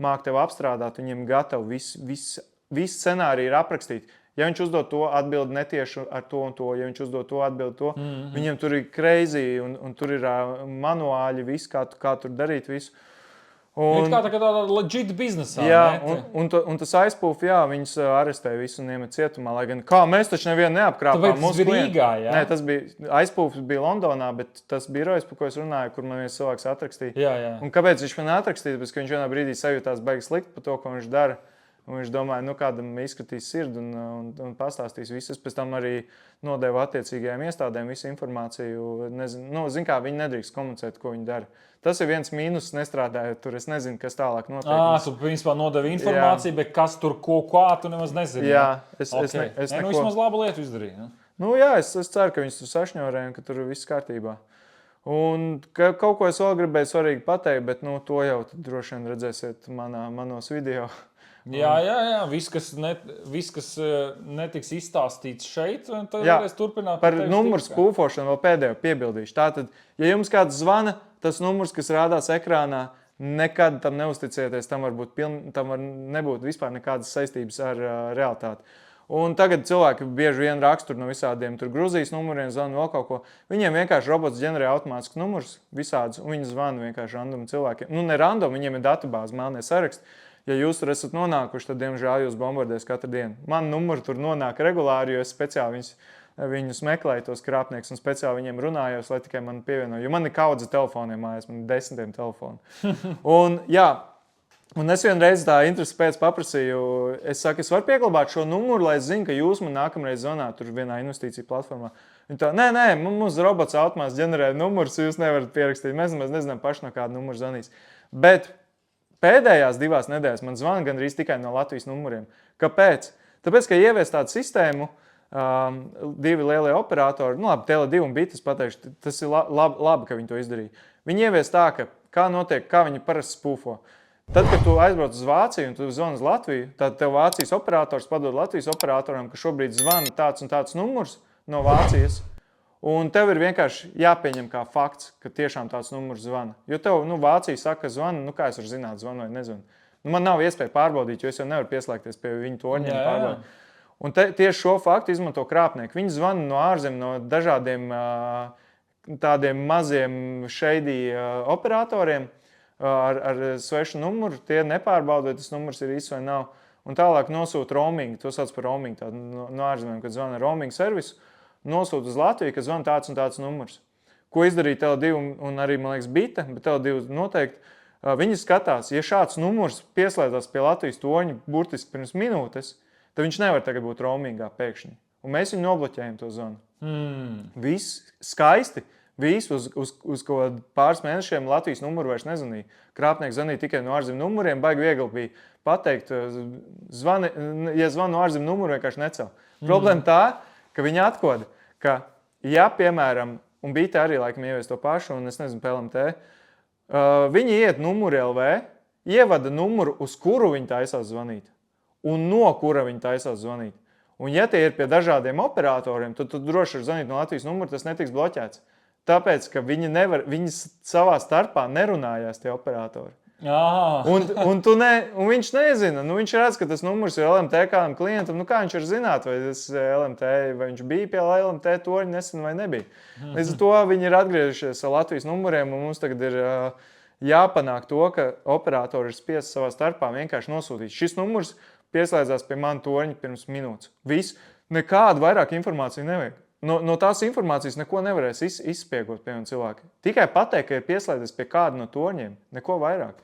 māk tev apstrādāt, viņiem gatavi, visi scenāriji ir aprakstīti. Ja viņš uzdod to atbildi netieši ar to un to, ja viņš uzdod to atbildi to, viņiem tur ir crazy un tur ir manuāļi, viss, kā tur darīt visu.
Viņš kā tāda legit biznesā.
Jā, un tas iSpoof, jā, viņus arestēja visu un iemet cietumā, lai gan kā mēs taču nevienu neapkrāpām.
Tāpēc tas bija Rīgā, jā?
Nē, tas bija, iSpoof bija Londonā, bet tas birojs, par ko es runāju, kur man viens cilvēks atrakstīja.
Jā.
Un kāpēc viņš man atrakstīja? Tāpēc, ka viņš vienā brīdī sajūtās baigi slikti par to, ko viņš dara. Un viņš domāja, kādam izskatīs sirdi un pastāstīs visu. Es pēc tam arī nodevu attiecīgajām iestādēm visu informāciju. Zin kā, viņi nedrīkst komunicēt, ko viņi dara. Tas ir viens mīnus, nestrādājot tur. Es nezinu, kas tālāk notiek.
Tu principā nodevi informāciju, bet kas tur kā tu nemaz nezini.
Jā, es
vismaz labu lietu izdarīju.
Jā, es ceru, ka viņš tur sašņorē un ka tur viss kārtībā. Un kaut ko es vēl gribēju svarīgi pateikt, bet to jau droši vien redzēsiet manos video.
Jā. Viss, kas netiks izstāstīts šeit, tad varēs turpināt.
Par numuru spūfošanu vēl pēdējo piebildīšu. Tātad, ja jums kāds zvana, tas numurs, kas rādās ekrānā, nekad tam neusticieties. Tam var nebūt vispār nekādas saistības ar realitāti. Un tagad cilvēki bieži vien raksta no visādiem Gruzijas numuriem, zvana vēl kaut ko. Viņiem vienkārši robots ģenerē automātisku numurus visādus, un viņi zvana vienkārši random cilvēkiem. Ne random, viņiem ir datubāze, melnie saraksti. Ja jūs tur esat nonākuši, tad, diemžēl, jūs bombardēs katru dienu. Man numuri tur nonāk regulāri, jo es speciāli viņus meklēju, tos krāpniekus, un speciāli viņiem runājos, lai tikai man pievieno. Jo man ir kaudze telefoniem mājās, man ir 10 telefoni. Un, jā, Un es vienreiz tā interesi pēc paprasīju, es saku, es varu pieglabāt šo numuru, lai es zinu, ka jūs man nākamreiz zvanāt tur vienā investīciju platformā. Viņi tā, nē, mums robots automāts ģenerē numurus, jūs nevarat pierakstīt. Mēs nezinām paši, no kāda numura zvanīs. Bet pēdējās 2 nedēļās man zvana gandrīz tikai no Latvijas numuriem. Kāpēc? Tāpēc, ka ievies tādu sistēmu, 2 lielie operatori, nu labi, Tele2 un Bites pateikšu, tas ir labi, ka viņi to izdarīja. Viņi ievies tā, ka kā viņi parasti spūfo. Tad, kad tu aizbrauc uz Vāciju un tu zvani uz Latviju, tad tev Vācijas operators padod Latvijas operatoram, ka šobrīd zvana tāds un tāds numurs no Vācijas. Un tev ir vienkārši jāpieņem kā fakts, ka tiešām tāds numurs zvana. Jo tev Vācija saka, ka zvana, kā es varu zināt, zvana vai nezvana. Man nav iespēja pārbaudīt, jo es jau nevaru pieslēgties pie viņu torņiem pārbaudīt. Un tieši šo faktu izmanto krāpnieki. Viņi zvana no ārzemēm, no dažādiem tādiem maziem shady operatoriem ar svešu numuru. Tie nepārbauda, vai tas numurs ir īsts vai nav. Un tālāk nosūta roaming, to sauc par roaming, no ārzemēm, kad zvana roaming servisu, nosūta uz Latviju, ka zvana tāds un tāds numurs. Ko izdarīja Tele2 un arī, man liekas, Bite, bet Tele2 noteikti. Viņi skatās, ja šāds numurs pieslēdzās pie Latvijas torņa burtiski pirms minūtes, tad viņš nevar tagad būt roamingā pēkšņi. Un mēs viņu nobloķējam to zvanu. Viss skaisti. Viss uz kaut kādu pāris mēnešiem Latvijas numuru vairs nezvanīja. Krāpnieki zvanīja tikai no ārzemju numuriem. Baigi viegli bija pateikt, ja zvanu no ārzemju numuru, vienkārši necel. Problēma tā, ka viņi atkoda, ka, ja, piemēram, un Bite arī laikam ievies to pašu, un es nezinu, PLMT, viņi iet numuri LV, ievada numuru, uz kuru viņi taisās zvanīt, un no kura viņi taisās zvanīt. Un ja tie ir pie dažādiem operatoriem, tad tu droši var zvanīt no Latvijas numuru, tas netiks bloķēts. Tāpēc, ka viņi savā starpā nerunājās tie operatori. Un viņš nezina. Viņš redz, ka tas numurs ir LMT kādam klientam. Kā viņš var zināt, vai tas LMT, vai viņš bija pie LMT torņa nesen vai nebija. Līdz ar to viņi ir atgriežušies ar Latvijas numuriem, un mums tagad ir jāpanāk to, ka operatori ir spiesti savā starpā vienkārši nosūtīt. Šis numurs pieslēdzās pie mana torņa pirms minūtes. Viss. Nekādu vairāk informāciju nevajag. No tās informācijas neko nevarēs izspiegot pie cilvēki. Tikai pateikt, ka ir pieslēdzies pie kāda no torņiem, neko vairāk.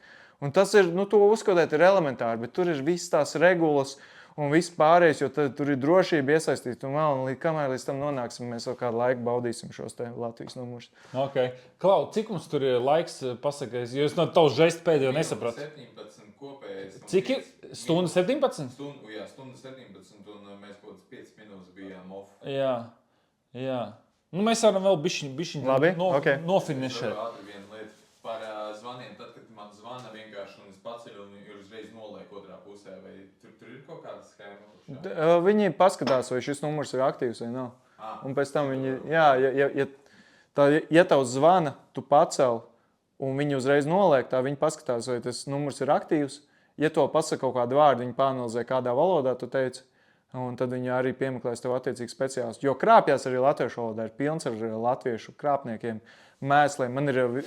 Un tas ir, to uzskatīt ir elementāri, bet tur ir visas tās regulas un viss pārējais, jo tur ir drošība iesaistīt. Un kamēr līdz tam nonāksim, mēs vēl kādu laiku baudīsim šos te Latvijas numurus.
Okay. Klau, cik mums tur ir laiks pasakais? Jo es no tavas žesta pēdējo nesapratu.
17 kopējais.
Cik ir? Stundu 17?
Jā, stundu 17 un mēs kaut kāds 5 minūtes bijām off.
Jā. Mēs varam vēl bišķiņ nofinišēt.
Ātri viena lieta par zvaniem. Tad, kad man zvana vienkārši un es paceļu un ir uzreiz noliek otrā pusē, vai tur ir kaut kāda schēma?
Viņi paskatās, vai šis numurs ir aktīvs vai nav. Un pēc tam viņi, ja tev zvana, tu pacel un viņi uzreiz noliek, tā viņi paskatās, vai tas numurs ir aktīvs. Ja to pasaka kaut kādu vārdu, viņi pāanalizē kādā valodā, tu teici. Un tad viņi arī piemeklēs tev attiecīgi speciālistu. Jo krāpjas arī latviešu valodā, ir pilns ar latviešu krāpniekiem, mēsliem.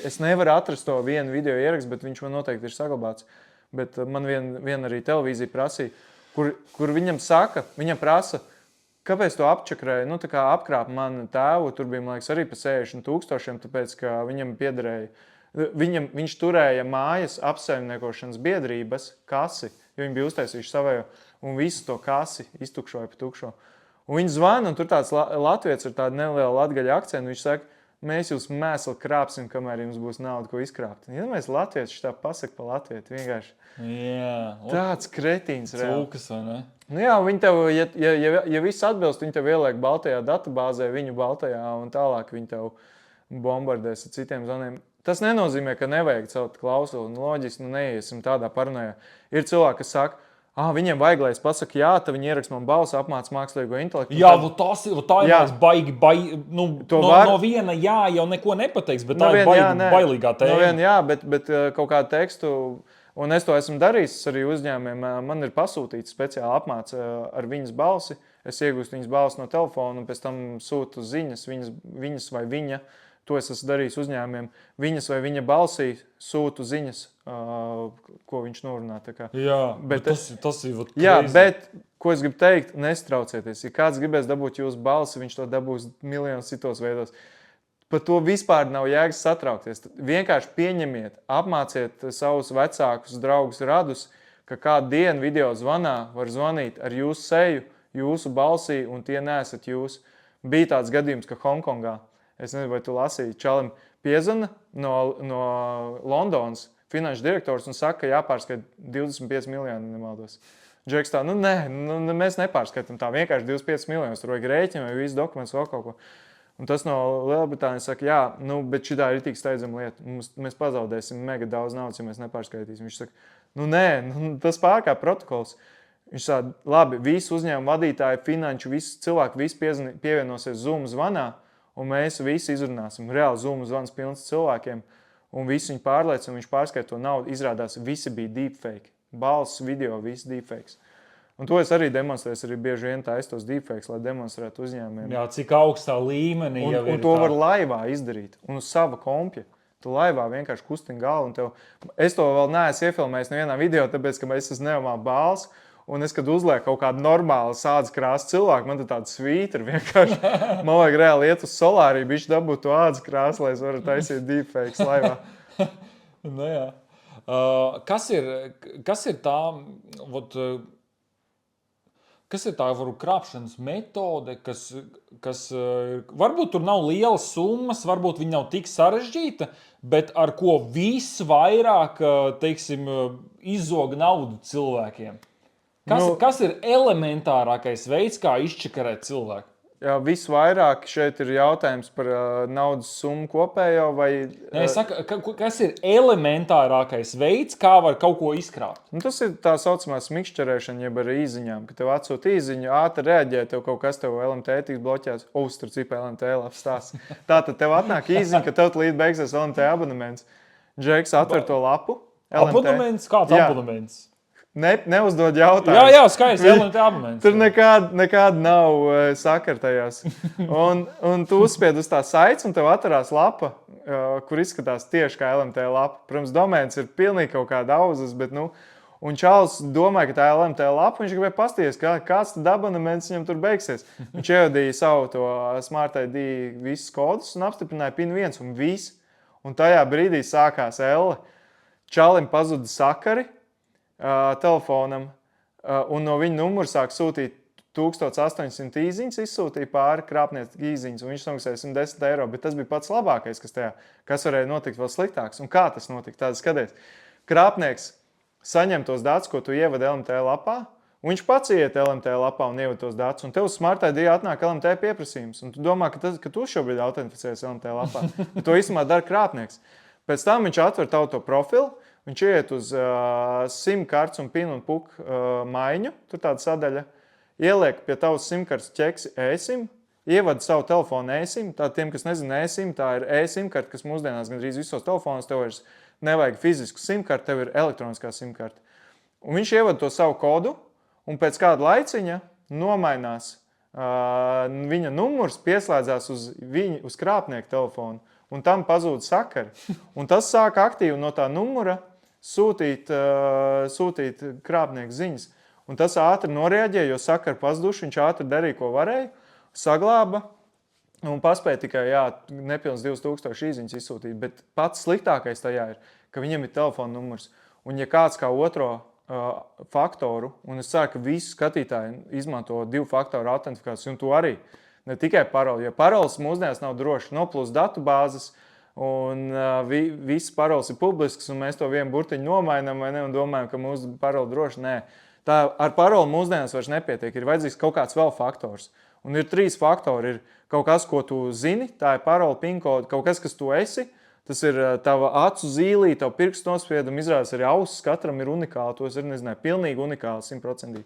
Es nevaru atrast to vienu video ierakstu, bet viņš man noteikti ir saglabāts. Bet man vien arī televīzija prasīja, kur viņam prasa, kāpēc tu apčakrēji, tā kā apkrāp manu tēvu, tur bija, man liekas, arī pa 60,000, tāpēc, ka viņam piederēja. Viņš turēja mājas apsaimniekošanas biedrības kasi, jo viņi bija uztaisījuši savējo. Un visu to kasi iztukšoja pa tukšo. Un viņi zvana, un tur tāds latvietis ar tādu nelielu latgaļu akcentu. Viņš saka, mēs jūs mēsli krāpsim, kamēr jums būs nauda, ko izkrāpt. Ja mēs latvietis tā pasaka pa latvieti vienkārši. Tāds kretīns reāli.
Cūkas, vai ne?
Viņi tev, ja viss atbilst, viņi tev ieliek baltajā datubāzē, viņu baltajā, un tālāk viņi tev bombardēs ar citiem zvaniem. Tas nenozīmē, ka nevajag celt klausuli. Loģiski, neiesim tādā parunājā. Ir cilvēki, kas saka, viņiem vajag, lai es pasaku jā, tad viņi ierakst man balsi, apmāca mākslīgo intelektu.
Jā, tā ir baigi. No viena jā jau neko nepateiks, bet tā ir bailīgā tēma.
No viena jā, bet kaut kādu tekstu, un es to esmu darījis arī uzņēmumiem, man ir pasūtīts speciāli apmāca ar viņas balsi. Es iegūstu viņas balsi no telefona un pēc tam sūtu ziņas, viņas vai viņa. To es esmu darījis uzņēmumiem. Viņas vai viņa balsī sūtu ziņas, ko viņš norunā.
Jā, bet tas ir crazy.
Jā, bet, ko es gribu teikt, nestraucieties. Ja kāds gribēs dabūt jūsu balsi, viņš to dabūs miljonus citos veidos. Par to vispār nav jēgas satraukties. Vienkārši pieņemiet, apmāciet savus vecākus, draugus, radus, ka kādu dienu video zvanā var zvanīt ar jūsu seju, jūsu balsī, un tie neesat jūs. Bija tāds gadījums, ka Hongkongā, es nezinu, vai tu lasīji, čalim piezvana no Londonas finanšu direktors un saka, ka jāpārskait 25 miljoni, nemaldos. Džeks tā, mēs nepārskaitam tā, vienkārši 25 miljonus, tur vajag rēķinu vai visu dokumentus vēl kaut ko. Un tas no Lielbritānijas saka, jā, bet šitā ir tik steidzama lieta. Mēs pazaudēsim mega daudz naudas, ja mēs nepārskaitīsim. Viņš saka, tas pārkāp protokols. Viņš saka, labi, visi uzņēmuma vadītāji, finanšu, visi cilvēki, visi pievienosies Zoom zvanā, un mēs visi izrunāsim. Reāli Zoom zvans pilns cilvēkiem, un visi viņu pārliec, un viņš pārskait to naudu. Izrādās, visi bija deepfake. Balss, video, visi deepfakes. Un to es arī demonstrēju, arī bieži vien taistos deepfakes, lai demonstrētu uzņēmumiem.
Jā, cik augstā līmenī jau ir.
Un to var laivā izdarīt, un uz sava kompja. Tu laivā vienkārši kustini galvu. Es to vēl neesmu iefilmējis nevienā video, tāpēc, ka es esmu neomā bāls, un es, kad uzlieku kaut kādu normālu sādas krāsu cilvēku, man tāda svītra vienkārši. Man vajag reāli iet uz solāriju, bišķi dabūt to ādas krāsu, lai es varu taisīt deepfakes laivā.
Jā. Kas ir tā... Kas ir tā krāpšanas metode, kas varbūt tur nav lielas summas, varbūt viņa nav tik sarežģīta, bet ar ko visvairāk, teiksim, izzog naudu cilvēkiem? Kas ir elementārākais veids, kā izčakarēt cilvēku?
Jā, visvairāk šeit ir jautājums par naudas summu kopējo vai...
Nē, es saku, kas ir elementārākais veids, kā var kaut ko izkrāpt?
Tas ir tā saucamā smikšķerēšana, jeb ar īziņām, ka tev atsūt īziņu, ātri reaģē, tev kaut kas tev LMT tiks bloķēts. Starp citu, LMT labs stāsts. Tātad tev atnāk īziņa, ka tev līdz beigsies LMT abonements. Džeks atver to lapu.
Abonements? Kāds abonements?
Neuzdod jautājumu.
Jā, skaisti, LMT abonents.
Tur nekāda nav sakartajās. Un tu uzspied uz tā saites, un tev atverās lapa, kur izskatās tieši kā LMT lapa. Protams, domēns ir pilnīgi kaut kāda auzas, bet, un Čāls domāja, ka tā ir LMT lapa, viņš gribēja pastīties, kāds tad abonements viņam tur beigsies. Viņš ievadīja savu to Smart ID visus kodus un apstiprināja PIN 1 un viss. Un tajā brīdī sākās elle. Čālim pazuda sakari telefonam, un no viņa numura sāk sūtīt 1800 īziņas, izsūtīja pāri krāpniecības īziņas, un viņš samaksāja 110 eiro, bet tas bija pats labākais, kas varēja notikt vēl sliktāks. Un kā tas notika? Tātad skaties, krāpnieks saņem tos datus, ko tu ievadi LMT lapā, un viņš pats iet LMT lapā un ievada tos datus, un tev uz Smart ID atnāk LMT pieprasījums, un tu domā, ka tu šobrīd autentificējies LMT lapā, bet to īstenībā dara krāpnieks. Pēc tam viņš atver tavu to profilu, viņš iet uz SIM kartes un PIN un PUK maiņu, tur tāda sadaļa, ieliek pie tavas SIM kartes ķeksi eSIM, ievada savu telefonu eSIM, tā tiem, kas nezina eSIM, tā ir eSIM karte, kas mūsdienās gandrīz visos telefonos, tev vairs nevajag fizisku SIM karti, tev ir elektroniskā SIM karte. Un viņš ievada to savu kodu, un pēc kāda laiciņa nomainās viņa numurs, pieslēdzās uz krāpnieku telefonu, un tam pazūd sakari. Un tas sāk aktīvi no tā numura sūtīt krāpnieku ziņas. Un tas ātri noreaģēja, jo sakari pazuduši, viņš ātri darīja, ko varēja, saglāba un paspēja tikai, nepilns 2000 īziņas izsūtīt. Bet pats sliktākais tajā ir, ka viņam ir telefona numurs. Un ja kāds kā otro faktoru, un es ceru, ka visi skatītāji izmanto 2 faktoru autentifikāciju, un to arī, ne tikai paroli, jo paroles mūsdienās nav droši, noplūst datu bāzes, un viss paroles ir publisks, un mēs to vienu burtiņu nomainām, vai ne, un domājam, ka mūsu paroli droši. Nē, tā ar paroli mūsdienās vairs nepietiek, ir vajadzīgs kaut kāds vēl faktors. Un ir 3 faktori, ir kaut kas, ko tu zini, tā ir paroli, pinkodi, kaut kas, kas tu esi, tas ir tava acu zīlī, tava pirkstu nospieduma, izrādās arī ausis, katram ir unikāli, tos ir, pilnīgi unikāli, 100%.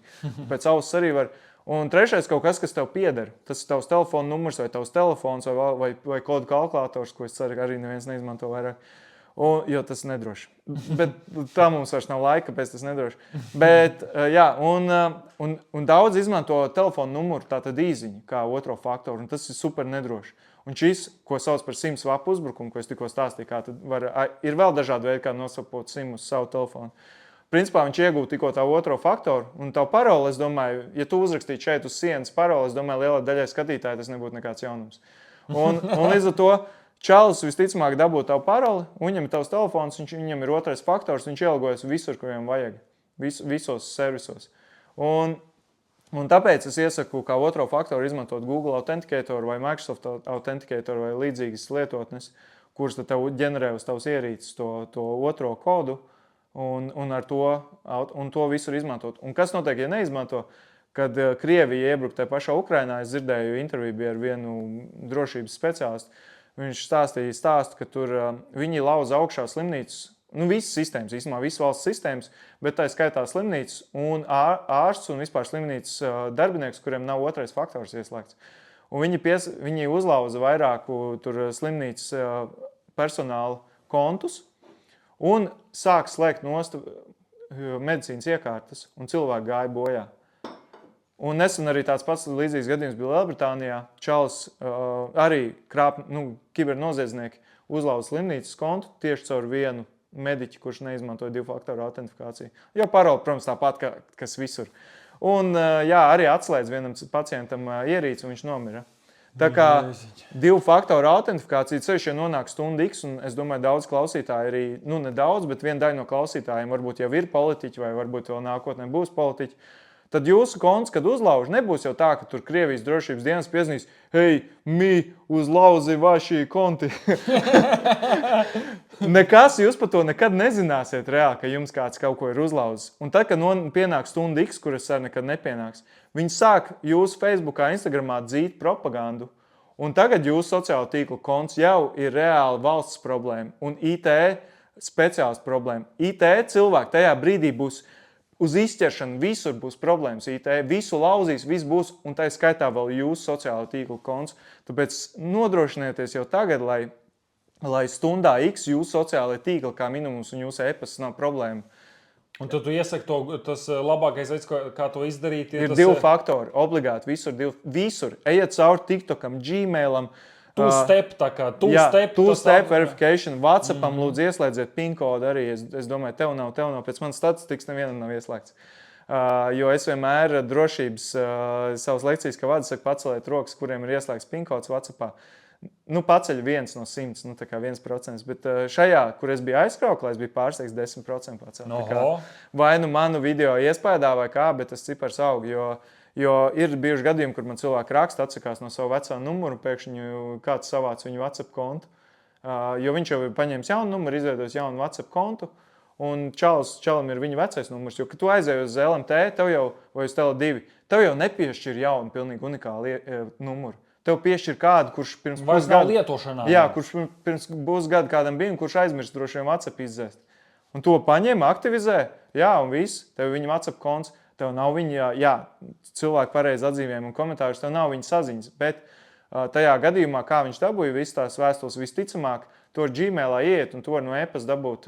Pēc ausis arī var. Un trešais kaut kas tev pieder. Tas ir tavs telefona numurs vai tavs telefons vai kodu kalkulators, ko es ceru, ka arī neviens neizmanto vairāk. Jo tas ir nedroši. Bet tā mums vairs nav laika, kāpēc tas nedroši. Bet, un daudz izmanto telefona numuru, tātad īziņu, kā otro faktoru, un tas ir super nedroši. Un šis, ko sauc par SIM swap uzbrukumu, ko es tikko stāstīju, ir vēl dažādi veidi, kā nosapot SIM uz savu telefonu. Principā viņš iegūta tikko tā otro faktoru, un tavu paroli, es domāju, ja tu uzrakstītu šeit uz sienas paroli, es domāju, lielā daļai skatītāji tas nebūtu nekāds jaunums. Un līdz ar to Čalis visticamāk dabū tavu paroli, un viņam ir tavs telefons, viņam ir otrais faktors, viņš ielgojas visur, kur viņam vajag, visos servisos. Un tāpēc es iesaku kā otro faktoru izmantot Google Authenticator vai Microsoft Authenticator vai līdzīgas lietotnes, kuras tev ģenerē uz tavas ierīces to otro kodu un ar to visur izmantot. Un kas notiek, ja neizmanto? Kad Krievija iebruka tajā pašā Ukrainā, es dzirdēju interviju bija ar vienu drošības speciālistu. Viņš stāstīja stāstu, ka tur viņi lauza augšā slimnīcas, visas sistēmas, īstenībā visas valsts sistēmas, bet tā skaitā slimnīcas un ārsts un vispār slimnīcas darbinieks, kuriem nav otrais faktors ieslēgts. Un viņi uzlauza vairāku tur slimnīcas personāla kontus un sāk slēgt nost medicīnas iekārtas, un cilvēki gāja bojā. Un nesen arī tāds pats līdzīgs gadījums bija Lielbritānijā. Čalis arī kibernoziedznieki uzlauza slimnīcas kontu tieši caur vienu mediķi, kurš neizmantoja divu faktoru autentifikāciju. Jo paroli, protams, tāpat, kas visur. Un arī atslēdz vienam pacientam ierīci, un viņš nomira. Tā kā divu faktoru autentifikācija ceļš nonāk stundu X, un es domāju, daudz klausītāji arī, ne daudz, bet viena daļa no klausītājiem varbūt jau ir politiķi, vai varbūt vēl nākotnē būs politiķi. Tad jūsu konts, kad uzlauž, nebūs jau tā, ka tur Krievijas drošības dienas piezīmēs, hei, uzlauzi vaši konti. Nekas, jūs par to nekad nezināsiet reāli, ka jums kāds kaut ko ir uzlauzis. Un tad, kad pienāk stunda X, kuras arī nekad nepienāks, viņi sāk jūsu Facebookā, Instagramā dzīt propagandu. Un tagad jūsu sociālo tīklu konts jau ir reāli valsts problēma un IT speciālistu problēma. IT cilvēki tajā brīdī būs uz izķeršanu, visur būs problēmas IT, visu lauzīs, viss būs, un tā skaitā vēl jūsu sociālo tīklu konts. Tāpēc nodrošinieties jau tagad, lai stundā X jūsu sociālajie tīkli kā minimums un jūsu e-pasts nav problēma.
Un tad tu iesaki tas labākais veids, kā to izdarīt,
ir divi faktori, obligāti visur. Ejiet cauri TikTokam, Gmailam,
two-step
verification, WhatsAppam lūdzu ieslēdziet PIN kodu arī. Es domāju, tev nav, pēc manas statistikas nevienam nav ieslēgts. Jo es vienmēr drošības savas lekcijas, kā vadu, saku, paceliet rokas, kuriem ir ieslēgts PIN kods WhatsAppā. Paceļ 1 no 100, tā kā 1%, bet šajā, kur es biju aizkrauklā, es biju pārsteigts 10% pacelt. Vai manu video iespējā vai kā, bet tas cipars aug, jo ir bijuši gadījumi, kur man cilvēki raksta, atsakās no savu vecā numuru, pēkšņi kāds savāc viņu WhatsApp kontu, jo viņš jau ir paņēmis jaunu numuru, izveidojis jaunu WhatsApp kontu, un čalim ir viņa vecais numurs, jo, kad tu aizēji uz LMT, vai uz Tele2, tev jau nepiešķir jaunu, pilnīgi unikālu numuru. Tev piešķir kādu, kurš pirms
pusgadu lietošanā.
Jā, kurš pirms pusgadu kādam bija un kurš aizmirst droši vien WhatsApp izzēst. Un to paņem, aktivizē, jā, un viss, tev viņa WhatsApp konts, tev nav viņa, cilvēki pareizi atzīmēm un komentārus, tev nav viņa saziņas, bet tajā gadījumā, kā viņš dabūja visas tās vēstules visticamāk, to ar Gmailā iet un to var no e-pasta dabūt,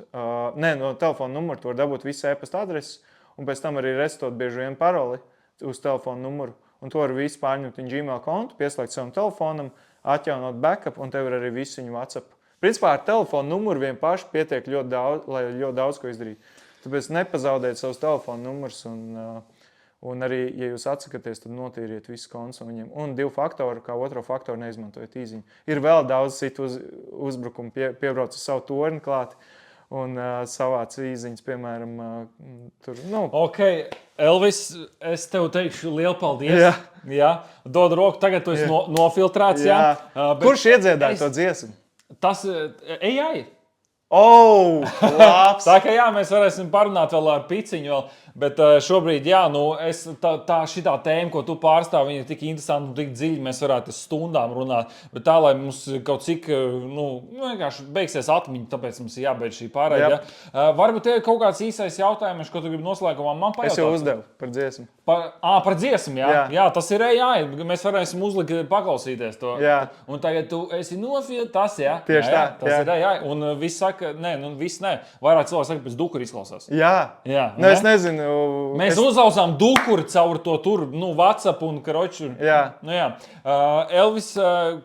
no telefona numura, to var dabūt visas e-pasta adreses, un pēc tam arī resetot bieži vien paroli uz telefona numuru. Un to var visu pārņemt viņa Gmail kontu, pieslēgt savam telefonam, atjaunot backup, un tev ir arī visu viņa WhatsApp. Principā ar telefonu numuru vien paši pietiek ļoti daudz, lai ļoti daudz ko izdarītu. Tāpēc nepazaudēt savus telefonu numurus, un arī, ja jūs atsakaties, tad notīriet visus kontus no viņiem. Un divu faktoru, kā otro faktoru neizmantojiet īziņu. Ir vēl daudz citu uzbrukumu, piebrauc uz savu torni klāt. Un savāc īziņas, piemēram, tur,
Ok, Elvis, es tev teikšu lielu paldies. Jā. Dod roku, tagad tu esi nofiltrēts, jā.
Kurš iedziedāja to dziesmu?
Tas AI.
Labs!
Tā kā mēs varēsim parunāt vēl ar Piciņu vēl, bet šobrīd, šitā tēma, ko tu pārstāv, viņa ir tik interesanta un tik dziļa, mēs varētu stundām runāt, bet tā, lai mums kaut cik, vienkārši beigsies atmiņa, tāpēc mums ir jābeidz šī pārēja. Varbūt tev ir kaut kāds īsais jautājums, ko tu gribi noslēgumā man pajautāt?
Es jau uzdevu par dziesmu.
Par dziesmu, jā. Jā, tas ir AI, mēs varēsim uzlikt paklausīties to. Jā. Un tagad tu esi tas, jā.
Tieši tā.
Tas ir AI. Un viss saka, viss nē. Vairāk cilvēki saka, pēc dukura izklausās.
Jā. Es nezinu.
Mēs uzlausām dukuru caur to tur, WhatsApp un karoču.
Jā.
Elvis,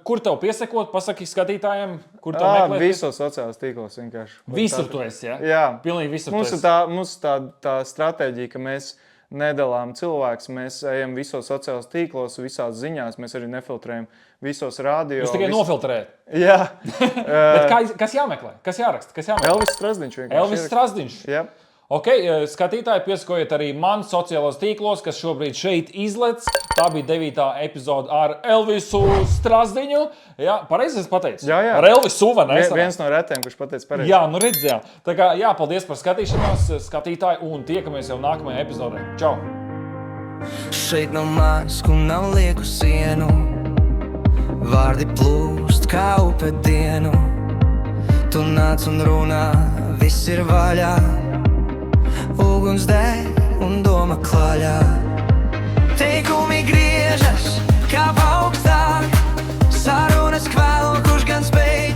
kur tev piesakot, pasaki skatītājiem, kur tev meklēt?
Visos sociālos tīklos vienkārši.
Visur tu esi, jā?
Jā.
Pilnīgi visur
tu esi. Mums ir tā stratēģija, ka mēs nedalām cilvēks. Mēs ejam visos sociālos tīklos, visās ziņās, mēs arī nefiltrējam visos rādio.
Jūs tikai nofiltrējat.
Jā.
Bet kas jāmeklē? Kas jāraksta? Kas jāmeklē?
Elvis Strasdiņš vienkārši.
Elvis Strasdiņš.
Jā.
Ok, skatītāji, piesakojiet arī man sociālos tīklos, kas šobrīd šeit izlec. Tā bija 9. epizode ar Elvisu Strasdiņu. Jā, pareizi es pateicu?
Jā.
Ar Elvisu, vai ne?
Viens no retiem, kurš pateica pareizi.
Jā, nu redz, jā. Tā kā, jā, paldies par skatīšanos, skatītāji, un tiekamies jau nākamajā epizodē. Čau!
Šeit nav masku, nav lieku sienu. Vārdi plūst kā upe dienu. Tu nāc un runā, viss ir vaļā. Uguns deg un doma klaļā. Teikumi griežas kā augstāk. Sarunas kvēl, kurš gan spēj